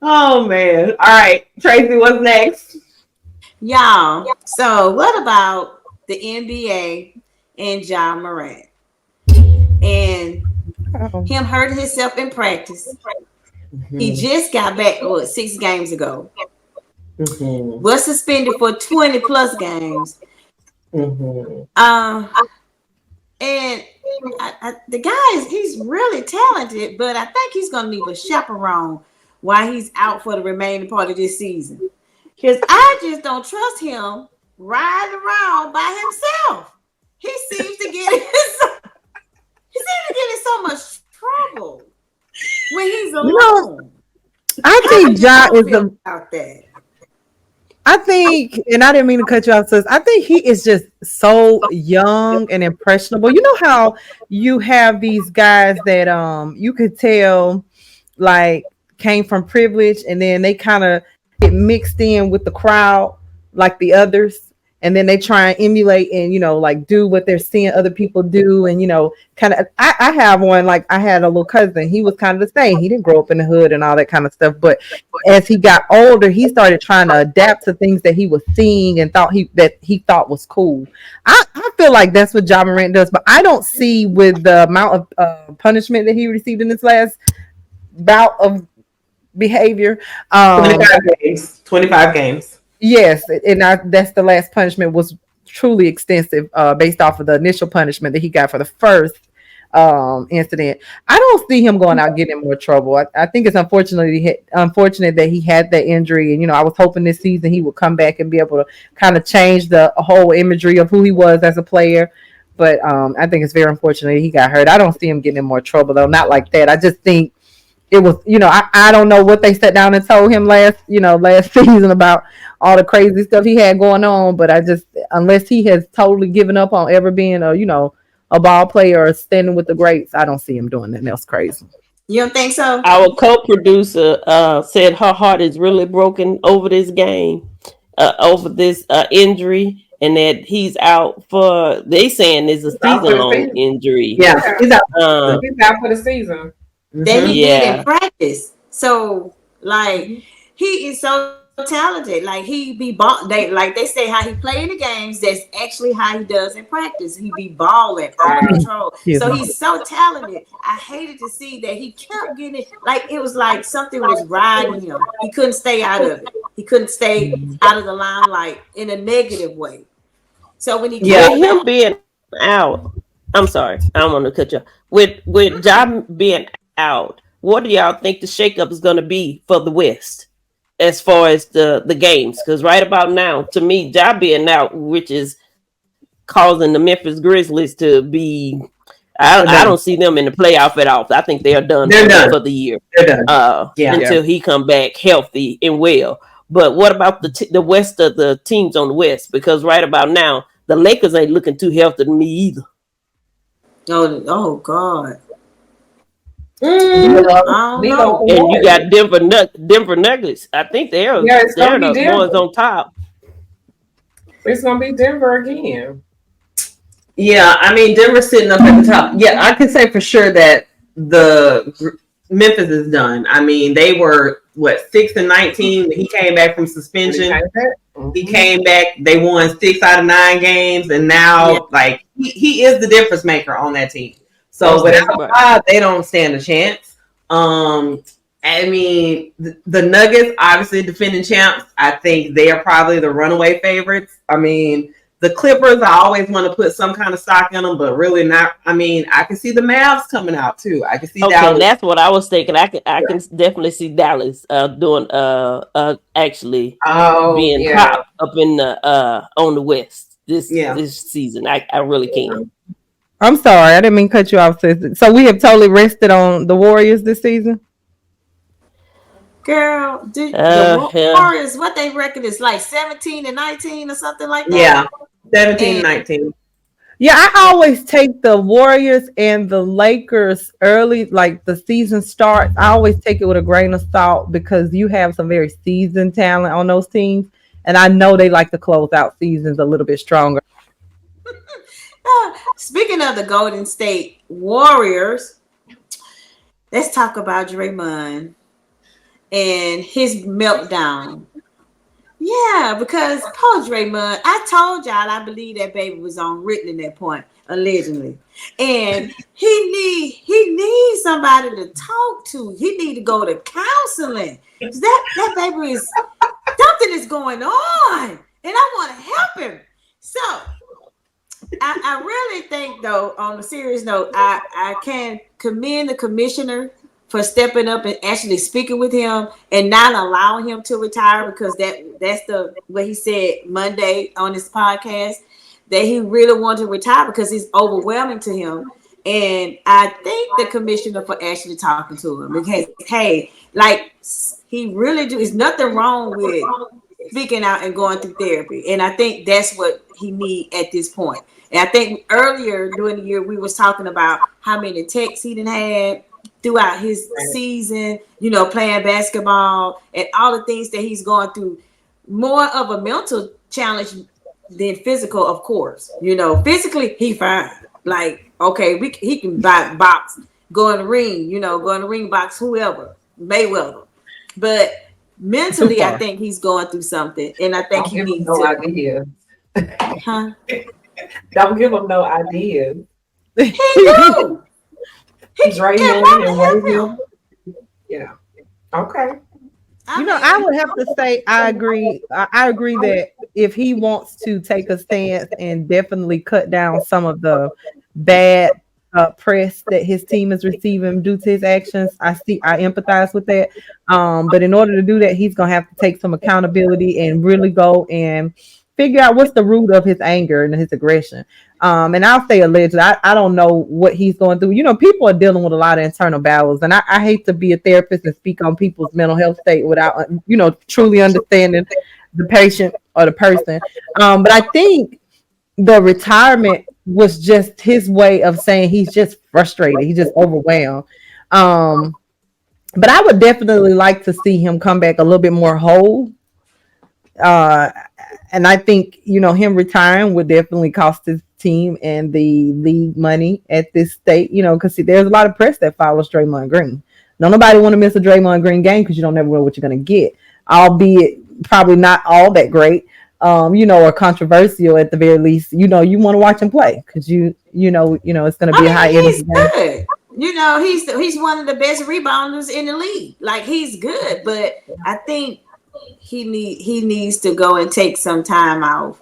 Oh man. All right. Tracy, what's next? Y'all. So what about the NBA and Ja Morant? And him hurting himself in practice. He just got back 6 games ago. Was suspended for 20 plus games. And the guy he's really talented, but I think he's gonna need a chaperone while he's out for the remaining part of this season. Because I just don't trust him riding around by himself. He seems to get in so much trouble when he's alone. I think Ja is out there. I think, and I didn't mean to cut you off, sis. I think he is just so young and impressionable. You know how you have these guys that you could tell like came from privilege and then they kind of get mixed in with the crowd like the others. And then they try and emulate and, like do what they're seeing other people do. And, kind of, I have one, like I had a little cousin. He was kind of the same. He didn't grow up in the hood and all that kind of stuff. But as he got older, he started trying to adapt to things that he was seeing and thought he thought was cool. I feel like that's what Ja Morant does. But I don't see with the amount of punishment that he received in this last bout of behavior. 25 games. Yes, and that's the last punishment was truly extensive based off of the initial punishment that he got for the first incident. I don't see him going out getting in more trouble. I think it's unfortunate that he had that injury, and I was hoping this season he would come back and be able to kind of change the whole imagery of who he was as a player. But I think it's very unfortunate he got hurt. I don't see him getting in more trouble though, not like that. I just think it was, I don't know what they sat down and told him last season about all the crazy stuff he had going on. But I just, unless he has totally given up on ever being a ball player or standing with the greats, I don't see him doing nothing else crazy. You don't think so? Our co-producer said her heart is really broken over this game, over this injury, and that he's out for, they saying it's a season-long injury. Yeah, he's out for the season. That he did in practice. So, like, he is so talented. Like, he be they say how he play in the games. That's actually how he does in practice. He be balling out of control. So he's so talented. I hated to see that he kept getting it. Like, it was like something was riding him. He couldn't stay out of it. He couldn't stay out of the limelight in a negative way. So when he With came him back, being out, I'm sorry, I don't want to cut you off. With Ja being out, what do y'all think the shakeup is going to be for the West as far as the games? Because right about now, to me, Ja being out, which is causing the Memphis Grizzlies to be, I don't see them in the playoff at all. I think they are done, for the year. They're done. Until he come back healthy and well. But what about the West of the teams on the West? Because right about now, the Lakers ain't looking too healthy to me either. oh God. Mm, I don't know. And you got Denver Nuggets. I think they're it's gonna be the Denver. ones on top. It's gonna be Denver again. Yeah, I mean Denver's sitting up at the top. Yeah, I can say for sure that the Memphis is done. I mean, they were 6-19 when he came back from suspension. He came back. They won 6 out of 9 games, and now like he is the difference maker on that team. So without God, they don't stand a chance. I mean, the Nuggets, obviously defending champs. I think they are probably the runaway favorites. I mean, the Clippers, I always want to put some kind of stock in them, but really not. I mean, I can see the Mavs coming out too. I can see Dallas. That's what I was thinking. I can definitely see Dallas doing actually being top up in the on the West this season. I really can. I'm sorry, I didn't mean to cut you off. So we have totally rested on the Warriors this season. Girl, the Warriors, what they reckon is like 17-19 or something like that. Yeah, 17-19. Yeah, I always take the Warriors and the Lakers early, like the season starts. I always take it with a grain of salt because you have some very seasoned talent on those teams, and I know they like to close out seasons a little bit stronger. Speaking of the Golden State Warriors, let's talk about Draymond and his meltdown. Yeah, because Paul Draymond, I told y'all I believe that baby was on written at that point, allegedly. And he needs somebody to talk to. He need to go to counseling. That baby is something is going on. And I want to help him. So I really think, though, on a serious note, I can commend the commissioner for stepping up and actually speaking with him and not allowing him to retire, because that's what he said Monday on his podcast, that he really wanted to retire because it's overwhelming to him. And I thank the commissioner for actually talking to him, because hey, like he really do. There's nothing wrong with speaking out and going through therapy, and I think that's what he need at this point. And I think earlier during the year we was talking about how many texts he didn't have throughout his season, playing basketball and all the things that he's going through. More of a mental challenge than physical, of course. Physically he fine. Like, okay, he can box, go in the ring, box whoever, Mayweather. But mentally, I think he's going through something, and I think he needs no idea. Huh? Don't give him no ideas. He do. He's Draymond and Wayne. Yeah. Okay. I would have to say I agree. I agree that if he wants to take a stance and definitely cut down some of the bad press that his team is receiving due to his actions, I empathize with that. But in order to do that, he's gonna have to take some accountability and really go and figure out what's the root of his anger and his aggression. And I'll say allegedly, I don't know what he's going through. People are dealing with a lot of internal battles, and I hate to be a therapist and speak on people's mental health state without, truly understanding the patient or the person. But I think the retirement was just his way of saying he's just frustrated. He's just overwhelmed. But I would definitely like to see him come back a little bit more whole. And I think, him retiring would definitely cost his team and the league money at this state, because there's a lot of press that follows Draymond Green. Nobody want to miss a Draymond Green game because you don't never know what you're going to get, albeit probably not all that great, or controversial at the very least. You want to watch him play because it's going to be a high energy game. He's one of the best rebounders in the league. Like, he's good, but I think he needs to go and take some time off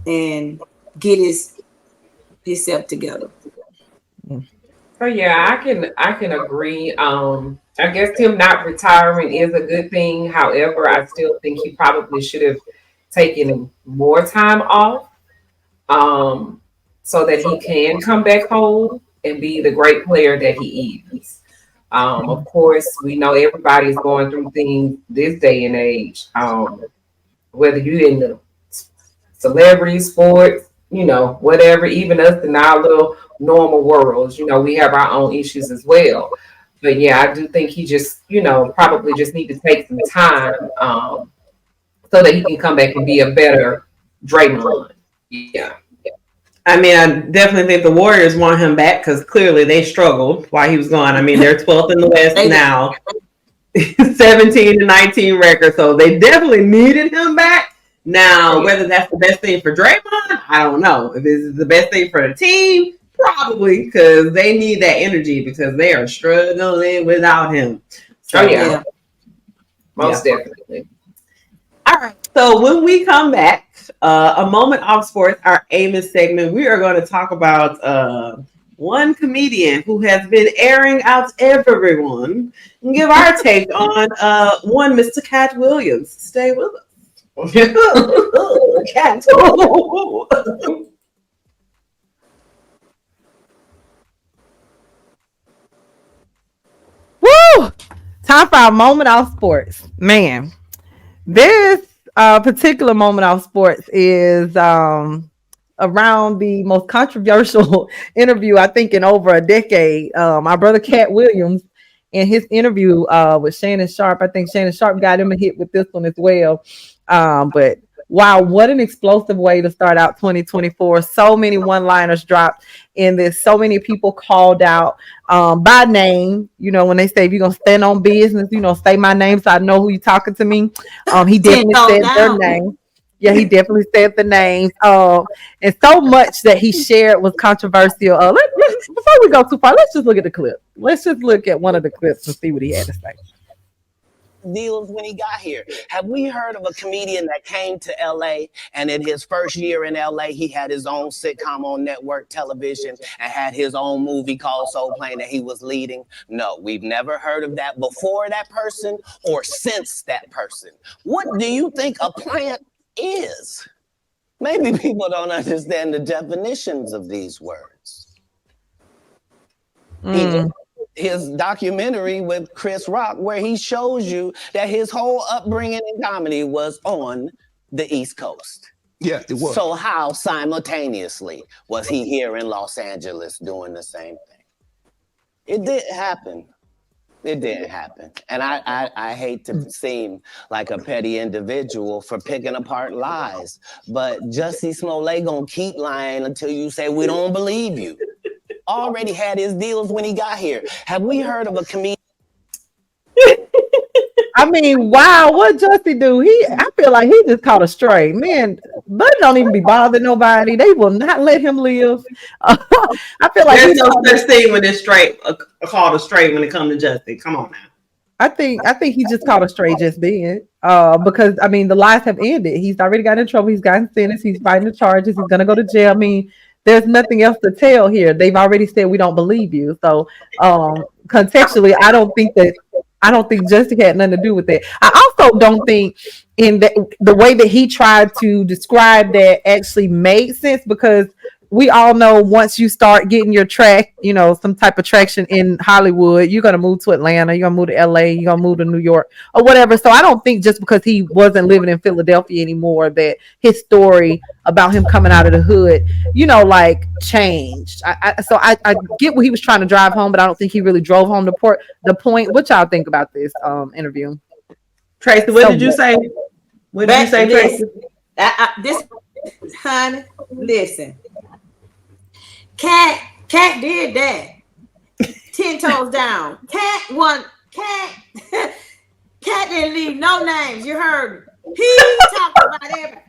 and get himself together. So yeah, I can agree. I guess him not retiring is a good thing. However, I still think he probably should have taken more time off, so that he can come back home and be the great player that he is. Of course, we know everybody's going through things this day and age. Whether you're in the celebrity sports, whatever, even us in our little normal worlds, we have our own issues as well. But yeah, I do think he just, probably just need to take some time, so that he can come back and be a better Draymond. Yeah. I mean, I definitely think the Warriors want him back because clearly they struggled while he was gone. I mean, they're 12th in the West now, 17-19 record. So they definitely needed him back. Now, whether that's the best thing for Draymond, I don't know. If it's the best thing for the team, probably, because they need that energy because they are struggling without him. So, yeah. Most definitely. All right. So when we come back, a moment off sports, our Amos segment, we are going to talk about one comedian who has been airing out everyone and give our take on one Mr. Katt Williams. Stay with us. Katt. Woo! Time for our moment off sports. Man, this particular moment off sports is around the most controversial interview, I think, in over a decade. My brother Katt Williams, in his interview with Shannon Sharpe, I think Shannon Sharpe got him a hit with this one as well. But wow, what an explosive way to start out 2024. So many one-liners dropped in this. So many people called out by name. When they say, if you're going to stand on business, say my name so I know who you're talking to me. He definitely said their name. Yeah, he definitely said the names. And so much that he shared was controversial. Before we go too far, let's just look at the clip. Let's just look at one of the clips and see what he had to say. Deals when he got here. Have we heard of a comedian that came to LA and in his first year in LA, he had his own sitcom on network television and had his own movie called Soul Plane that he was leading? No, we've never heard of that before that person or since that person. What do you think a plant is? Maybe people don't understand the definitions of these words. His documentary with Chris Rock, where he shows you that his whole upbringing in comedy was on the East Coast. Yeah, it was. So how simultaneously was he here in Los Angeles doing the same thing? It didn't happen. It didn't happen. And I hate to seem like a petty individual for picking apart lies, but Jussie Smollett gonna keep lying until you say we don't believe you. Already had his deals when he got here. Have we heard of a comedian? I mean, wow, what Jussie do? I feel like he just caught a stray. Man, Bud don't even be bothering nobody. They will not let him live. I feel like there's no such thing when it's straight called a stray when it comes to Jussie. Come on now. I think he just caught a stray just then. Because I mean the lies have ended. He's already got in trouble. He's gotten sentenced. He's fighting the charges. He's gonna go to jail. I mean, there's nothing else to tell here. They've already said we don't believe you. So contextually, I don't think Jussie had nothing to do with that. I also don't think in the way that he tried to describe that actually made sense, because we all know once you start getting your track, some type of traction in Hollywood, you're going to move to Atlanta, you're going to move to LA, you're going to move to New York or whatever. So I don't think just because he wasn't living in Philadelphia anymore that his story about him coming out of the hood, changed. So I get what he was trying to drive home, but I don't think he really drove home the point. What y'all think about this interview? Tracy, what did you say? What did you say, Tracy? Honey, listen. Katt did that. 10 toes down. Katt didn't leave no names. You heard me. He talked about everything.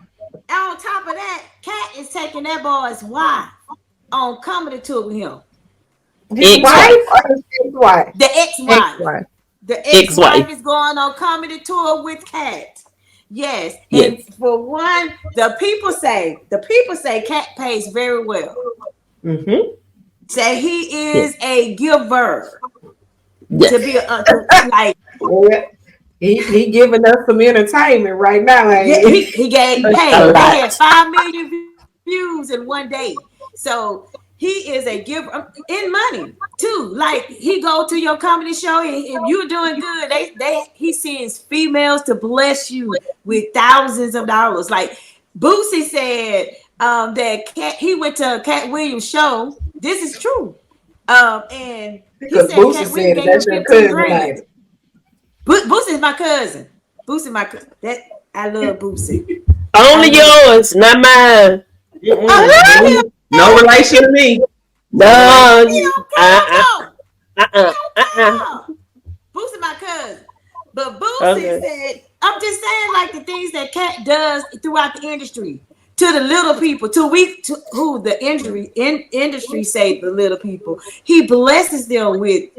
On top of that, Katt is taking that boy's wife on comedy tour with him. Ex-wife? The ex-wife. The ex-wife is going on comedy tour with Katt. Yes. Yes. And for one, the people say Katt pays very well. Mm-hmm. Say he Yes. is a giver Yes. to be like He giving us some entertainment right now. yeah, Ain't he gave A hey, they lot. had 5 million views in one day. So he is a giver in money too. Like he go to your comedy show and if you're doing good, he sends females to bless you with thousands of dollars. Like Boosie said that he went to Katt Williams' show. This is true. And he because said Boosie Katt Williams said gave him that's your 15 cousin, grand. ain't it? Boosie's my cousin. Boosie my cousin. That I love Boosie. Only yours, not mine. No relation to me. No. He don't come. Boosie my cousin. But Boosie Okay. said, I'm just saying like the things that Katt does throughout the industry to the little people, to who the industry say the little people. He blesses them with,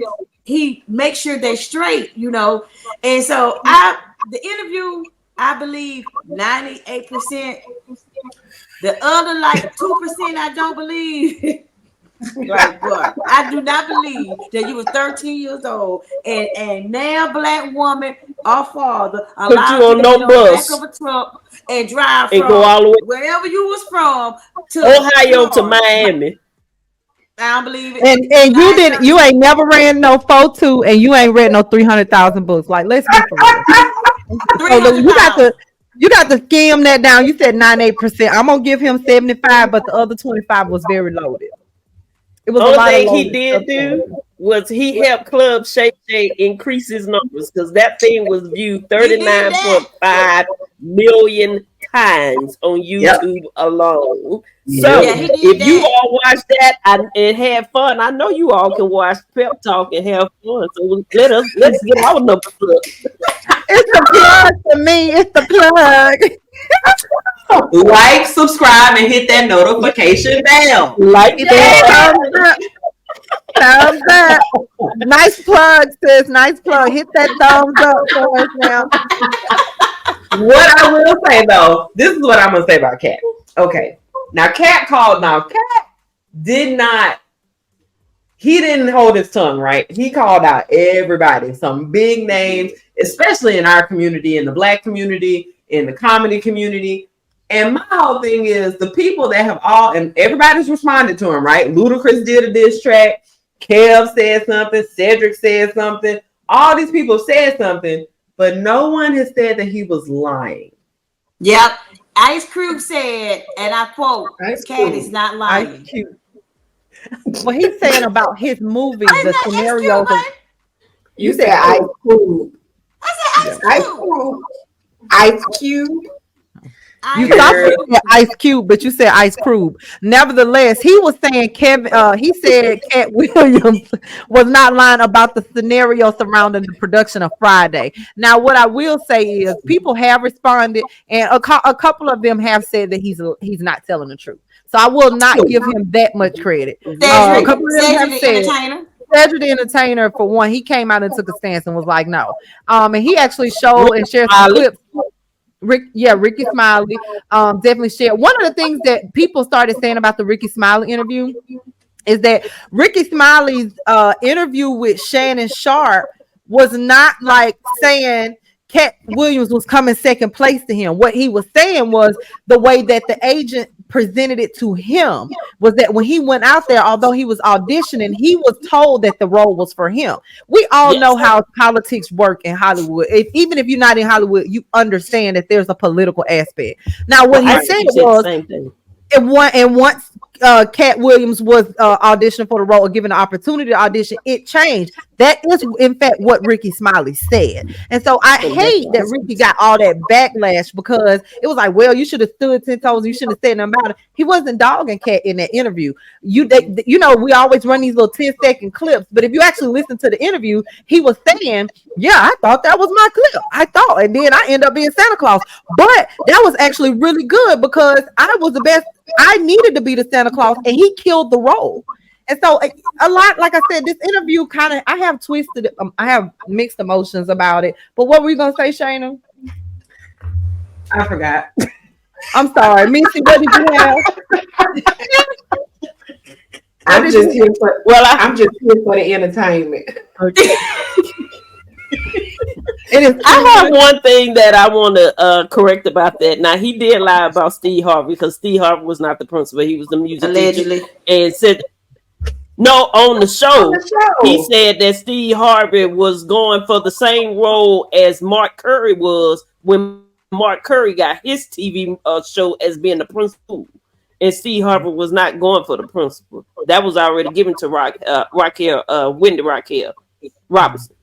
he makes sure they're straight, you know. And so the interview, I believe 98%. The other like 2%, I don't believe. Like what? I do not believe that you were 13 years old and now black woman or father Put you allowed on to no get on the back bus of a truck and drive and go all from the way wherever you was from to Ohio to Florida. Miami. I don't believe it. And you ain't never ran no 4.2 and you ain't read no 300,000 books. Like, let's be for real. So you got to skim that down. You said 98%. I'm gonna give him 75, but the other 25 was very loaded. It was a Only lot of thing he loaded did stuff in do was he helped Club Shay Shay increase his numbers because that thing was viewed He did that. 39.5 million times on YouTube alone. So Yeah, he did if you that. all watched that and had fun, I know you all can watch Pep Talk and have fun. So let's get our numbers up. It's the plug to me. It's the plug. Like, subscribe, and hit that notification bell. Like Hit that. that thumbs up. Nice plug, sis. Nice plug. Hit that thumbs up for us now. What I will say though, this is what I'm gonna say about Katt. Okay, now Katt he didn't hold his tongue, right? He called out everybody, some big names, especially in our community, in the black community, in the comedy community. And my whole thing is the people that have and everybody's responded to him, right? Ludacris did a diss track, Kev said something, Cedric said something, all these people said something, but no one has said that he was lying. Yep. Ice Cube said, and I quote, Katt is not lying. What he's saying about his movie, the scenarios. You said Ice Cube. I said Ice Cube. Ice Cube. You said Ice Cube, but you said Ice Cube. Nevertheless, he was saying he said Katt Williams was not lying about the scenario surrounding the production of Friday. Now, what I will say is people have responded, and a couple of them have said that he's not telling the truth. So I will not give him that much credit. A couple of them have said. Cedric the Entertainer, for one, he came out and took a stance and was like, no. And he actually showed and shared some clips. Ricky Smiley definitely shared. One of the things that people started saying about the Ricky Smiley interview is that Ricky Smiley's interview with Shannon Sharp was not like saying Katt Williams was coming second place to him. What he was saying was the way that the agent presented it to him was that when he went out there, although he was auditioning, he was told that the role was for him. We all know how politics work in Hollywood. Even if you're not in Hollywood, you understand that there's a political aspect. Now, what he said was, and once Katt Williams was auditioning for the role or given the opportunity to audition, it changed. That is, in fact, what Ricky Smiley said. And so I hate that Ricky got all that backlash because it was like, well, you should have stood 10 toes. You shouldn't have said nothing about it. He wasn't dogging Katt in that interview. You know, we always run these little 10-second clips, but if you actually listen to the interview, he was saying, yeah, I thought that was my clip. And then I end up being Santa Claus. But that was actually really good because I was the best. I needed to be the Santa Claus, and he killed the role. And so a lot, like I said, this interview I have mixed emotions about it. But what were you going to say, Shayna? I forgot. I'm sorry, Missy. What did you have? I'm just here for the entertainment. Okay. It is. I have one thing that I want to correct about that. Now, he did lie about Steve Harvey because Steve Harvey was not the principal. He was the music Allegedly. teacher. And said, no, on the show, he said that Steve Harvey was going for the same role as Mark Curry was when Mark Curry got his TV show as being the principal. And Steve Harvey was not going for the principal. That was already given to Wendy Raquel Robinson.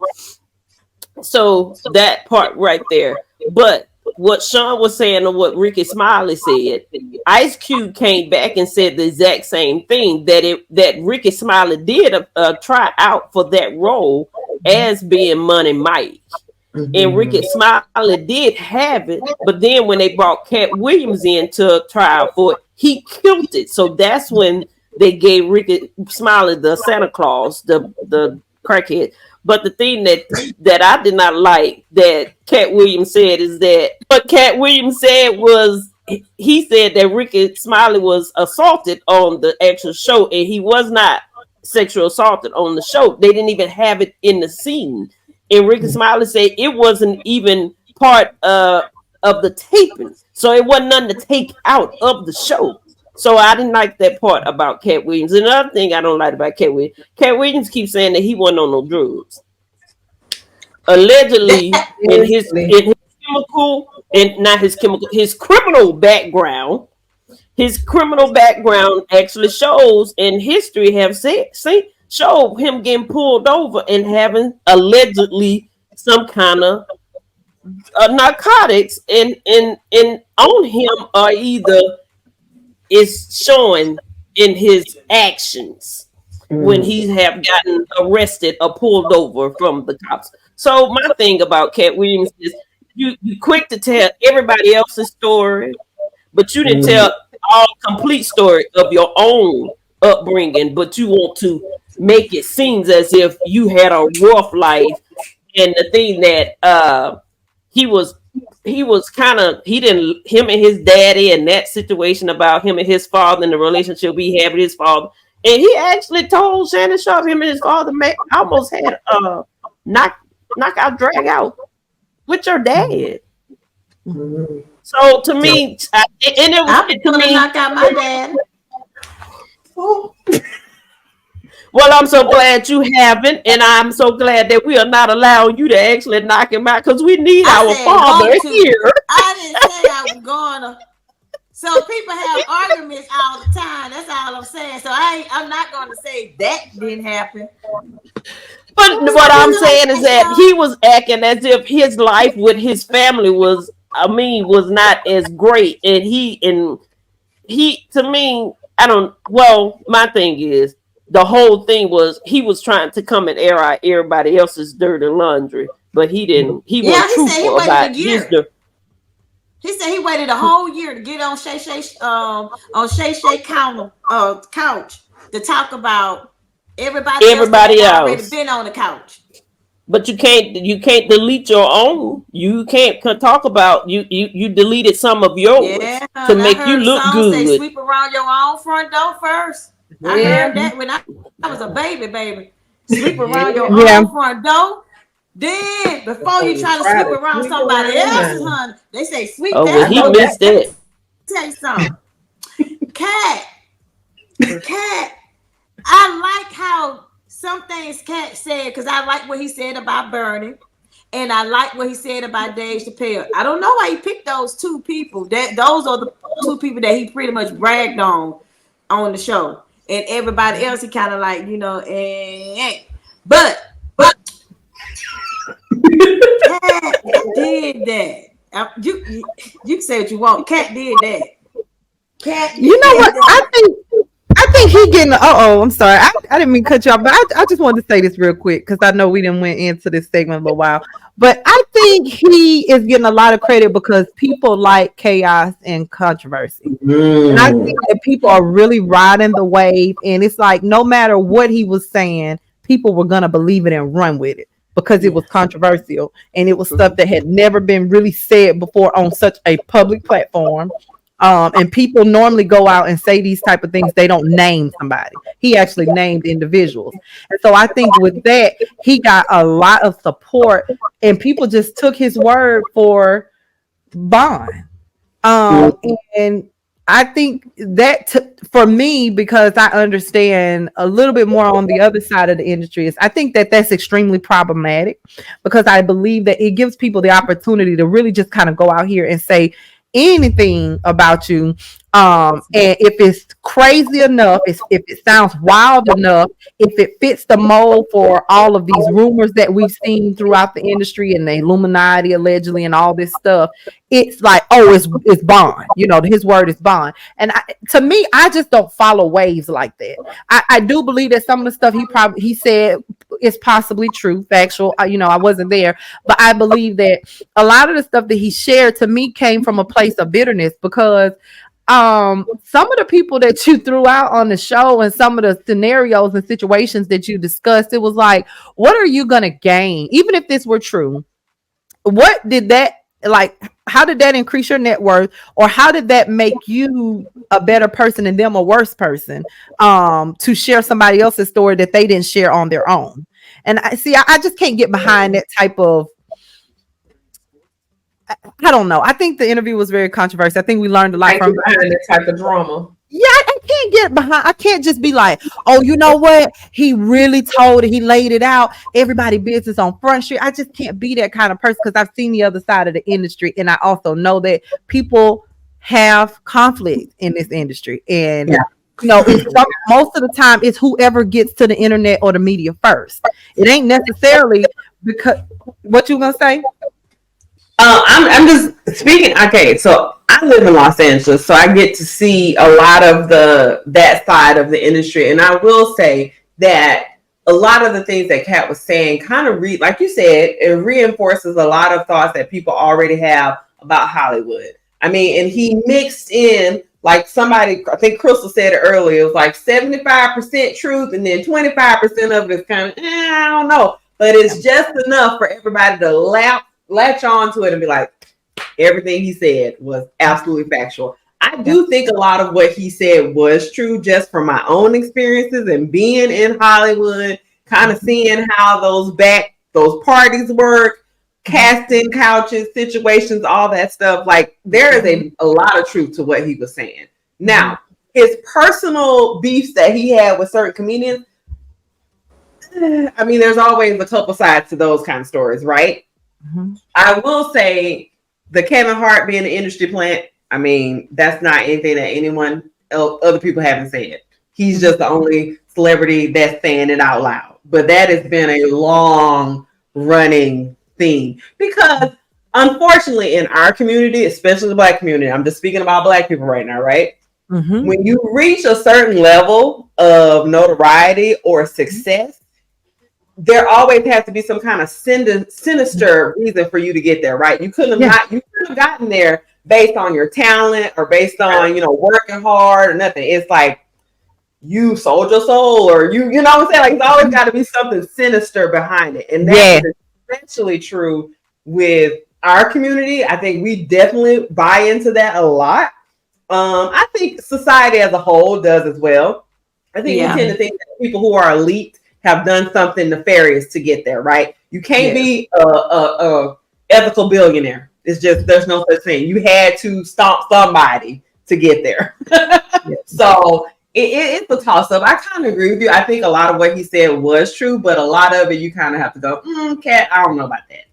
So that part right there. But what Sean was saying and what Ricky Smiley said, Ice Cube came back and said the exact same thing, that Ricky Smiley did try out for that role as being Money Mike. Mm-hmm. And Ricky Smiley did have it, but then when they brought Katt Williams in to try out for it, he killed it. So that's when they gave Ricky Smiley the Santa Claus, the crackhead. But the thing that I did not like that Katt Williams said is that what Katt Williams said was, he said that Ricky Smiley was assaulted on the actual show, and he was not sexual assaulted on the show. They didn't even have it in the scene. And Ricky Smiley said it wasn't even part of the taping. So it wasn't nothing to take out of the show. So I didn't like that part about Katt Williams. Another thing I don't like about Katt Williams keeps saying that he wasn't on no drugs. Allegedly, in his criminal background, actually shows in history showed him getting pulled over and having allegedly some kind of narcotics in on him, or either is showing in his actions when he have gotten arrested or pulled over from the cops. So my thing about Katt Williams is you quick to tell everybody else's story, but you didn't tell all complete story of your own upbringing, but you want to make it seem as if you had a rough life. And the thing that him and his daddy and that situation about him and his father and the relationship he had with his father. And he actually told Shannon Sharp him and his father almost had knockout drag out with your dad. Mm-hmm. So to me, knock out my dad. Well, I'm so glad you haven't, and I'm so glad that we are not allowing you to actually knock him out because we need our father here. I didn't say I was gonna. So people have arguments all the time. That's all I'm saying. So I'm not gonna say that didn't happen. But what I'm saying is that he was acting as if his life with his family was not as great, and he to me, my thing is, the whole thing was he was trying to come and air out everybody else's dirty laundry, but he didn't. He was truthful about his dirty. He said he waited a whole year to get on Shay couch to talk about everybody else already been on the couch. But you can't delete your own. You can't talk about you deleted some of yours to make you look good. Say, sweep around your own front door first. I heard that when I was a baby. Sweep around your own front door. Then before you try to sweep around somebody else's, honey, they say sweep that. Well, he missed that. Tell you something. Katt, I like how some things Katt said, because I like what he said about Bernie, and I like what he said about Dave Chappelle. I don't know why he picked those two people. Those are the two people that he pretty much bragged on the show. And everybody else, he kind of like, But Katt did that. You can say what you want. Katt did that. Katt. You know what? I think he getting. I'm sorry. I didn't mean to cut you off, but I just wanted to say this real quick because I know we didn't went into this segment a while. But I think he is getting a lot of credit because people like chaos and controversy. And I think that people are really riding the wave, and it's like no matter what he was saying, people were gonna believe it and run with it. because it was controversial and it was stuff that had never been really said before on such a public platform. And people normally go out and say these type of things. They don't name somebody. He actually named individuals. And so I think with that, he got a lot of support and people just took his word for bond. And I think that for me, because I understand a little bit more on the other side of the industry, is I think that that's extremely problematic because I believe that it gives people the opportunity to really just kind of go out here and say anything about you. And if it's crazy enough, if it sounds wild enough, if it fits the mold for all of these rumors that we've seen throughout the industry and the Illuminati allegedly and all this stuff, it's like, oh, it's bond. You know, his word is bond. And to me, I just don't follow waves like that. I do believe that some of the stuff he said is possibly true, factual. You know, I wasn't there, but I believe that a lot of the stuff that he shared to me came from a place of bitterness because some of the people that you threw out on the show and some of the scenarios and situations that you discussed, it was like, what are you going to gain? Even if this were true, what did that, like, how did that increase your net worth, or how did that make you a better person and them a worse person, to share somebody else's story that they didn't share on their own? And I just can't get behind that type of, I don't know. I think the interview was very controversial. I think we learned a lot from behind that type of drama. Yeah, I can't get behind. I can't just be like, oh, you know what? He really told it. He laid it out. Everybody business on Front Street. I just can't be that kind of person because I've seen the other side of the industry. And I also know that people have conflict in this industry. And, you know, most of the time it's whoever gets to the internet or the media first. It ain't necessarily because, what you going to say? I'm just speaking. Okay, so I live in Los Angeles, so I get to see a lot of that side of the industry. And I will say that a lot of the things that Katt was saying kind of like you said, it reinforces a lot of thoughts that people already have about Hollywood. I mean, and he mixed in, like somebody, I think Crystal said it earlier, it was like 75% truth and then 25% of it is kind of, I don't know. But it's just enough for everybody to latch on to it and be like, everything he said was absolutely factual. I do think a lot of what he said was true just from my own experiences and being in Hollywood, kind of seeing how those parties work, casting couches, situations, all that stuff. Like there is a lot of truth to what he was saying. Now, his personal beefs that he had with certain comedians, I mean, there's always a couple sides to those kind of stories, right? Mm-hmm. I will say the Kevin Hart being an industry plant, I mean, that's not anything that other people haven't said. He's just the only celebrity that's saying it out loud. But that has been a long running thing because unfortunately in our community, especially the Black community, I'm just speaking about Black people right now, right? Mm-hmm. When you reach a certain level of notoriety or success, there always has to be some kind of sinister reason for you to get there, right? You couldn't have gotten there based on your talent or based on, working hard or nothing. It's like you sold your soul or you know what I'm saying? Like it's always got to be something sinister behind it. And that's especially true with our community. I think we definitely buy into that a lot. I think society as a whole does as well. I think we tend to think that people who are elite have done something nefarious to get there, right? You can't be a ethical billionaire. It's just, there's no such thing. You had to stomp somebody to get there. So it's a toss-up. I kind of agree with you. I think a lot of what he said was true, but a lot of it you kind of have to go, Katt, I don't know about that.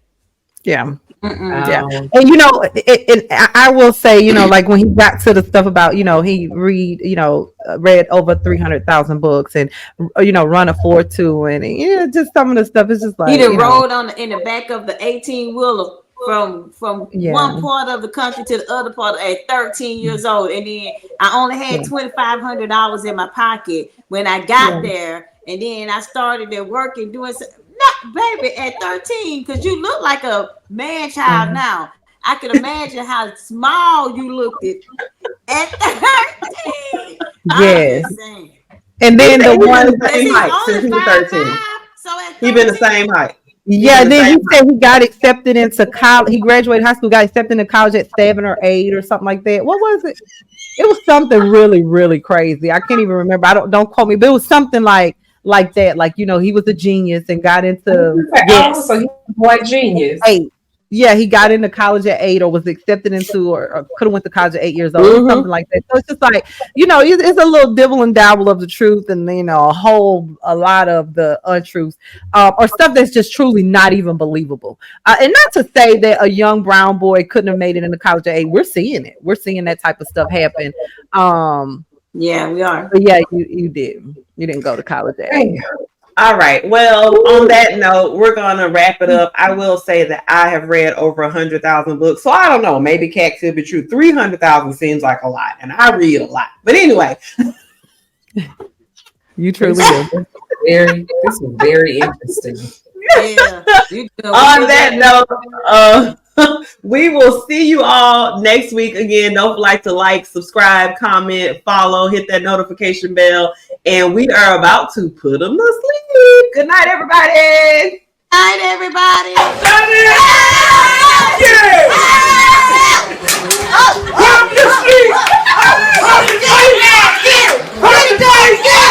Yeah. Yeah. And I will say, like when he got to the stuff about, he read over 300,000 books and run a 4.2 and just some of the stuff is just like he rode in the back of the 18-wheeler from one part of the country to the other part at 13 years old, and then I only had $2,500 in my pocket when I got there, and then I started at work and doing something. No, baby, at 13, because you look like a man child now. I can imagine how small you looked at 13. Yes. And then the one same height since he was 13. So He been the same height. Yeah, then he said he got accepted into college. He graduated high school, got accepted into college at 7 or 8 or something like that. What was it? It was something really, really crazy. I can't even remember. Don't quote me, but it was something like that. Like, you know, he was a genius and got into so he's a boy genius. 8. Yeah, he got into college at 8 or was accepted into or could have went to college at 8 years old, something like that. So it's just like, you know, it's a little dibble and dabble of the truth and, you know, a lot of the untruths or stuff that's just truly not even believable. And not to say that a young brown boy couldn't have made it into college at 8. We're seeing it. We're seeing that type of stuff happen. Yeah, we are. But yeah, you did. You didn't go to college at 8. All right. Well, on that note, we're gonna wrap it up. I will say that I have read over 100,000 books, so I don't know. Maybe Cat could be true. 300,000 seems like a lot, and I read a lot. But anyway, you truly do. This is very interesting. Yeah. On that note, we will see you all next week again. Don't forget to like, subscribe, comment, follow, hit that notification bell. And we are about to put them to sleep. Good night, everybody. Night, everybody. Yeah.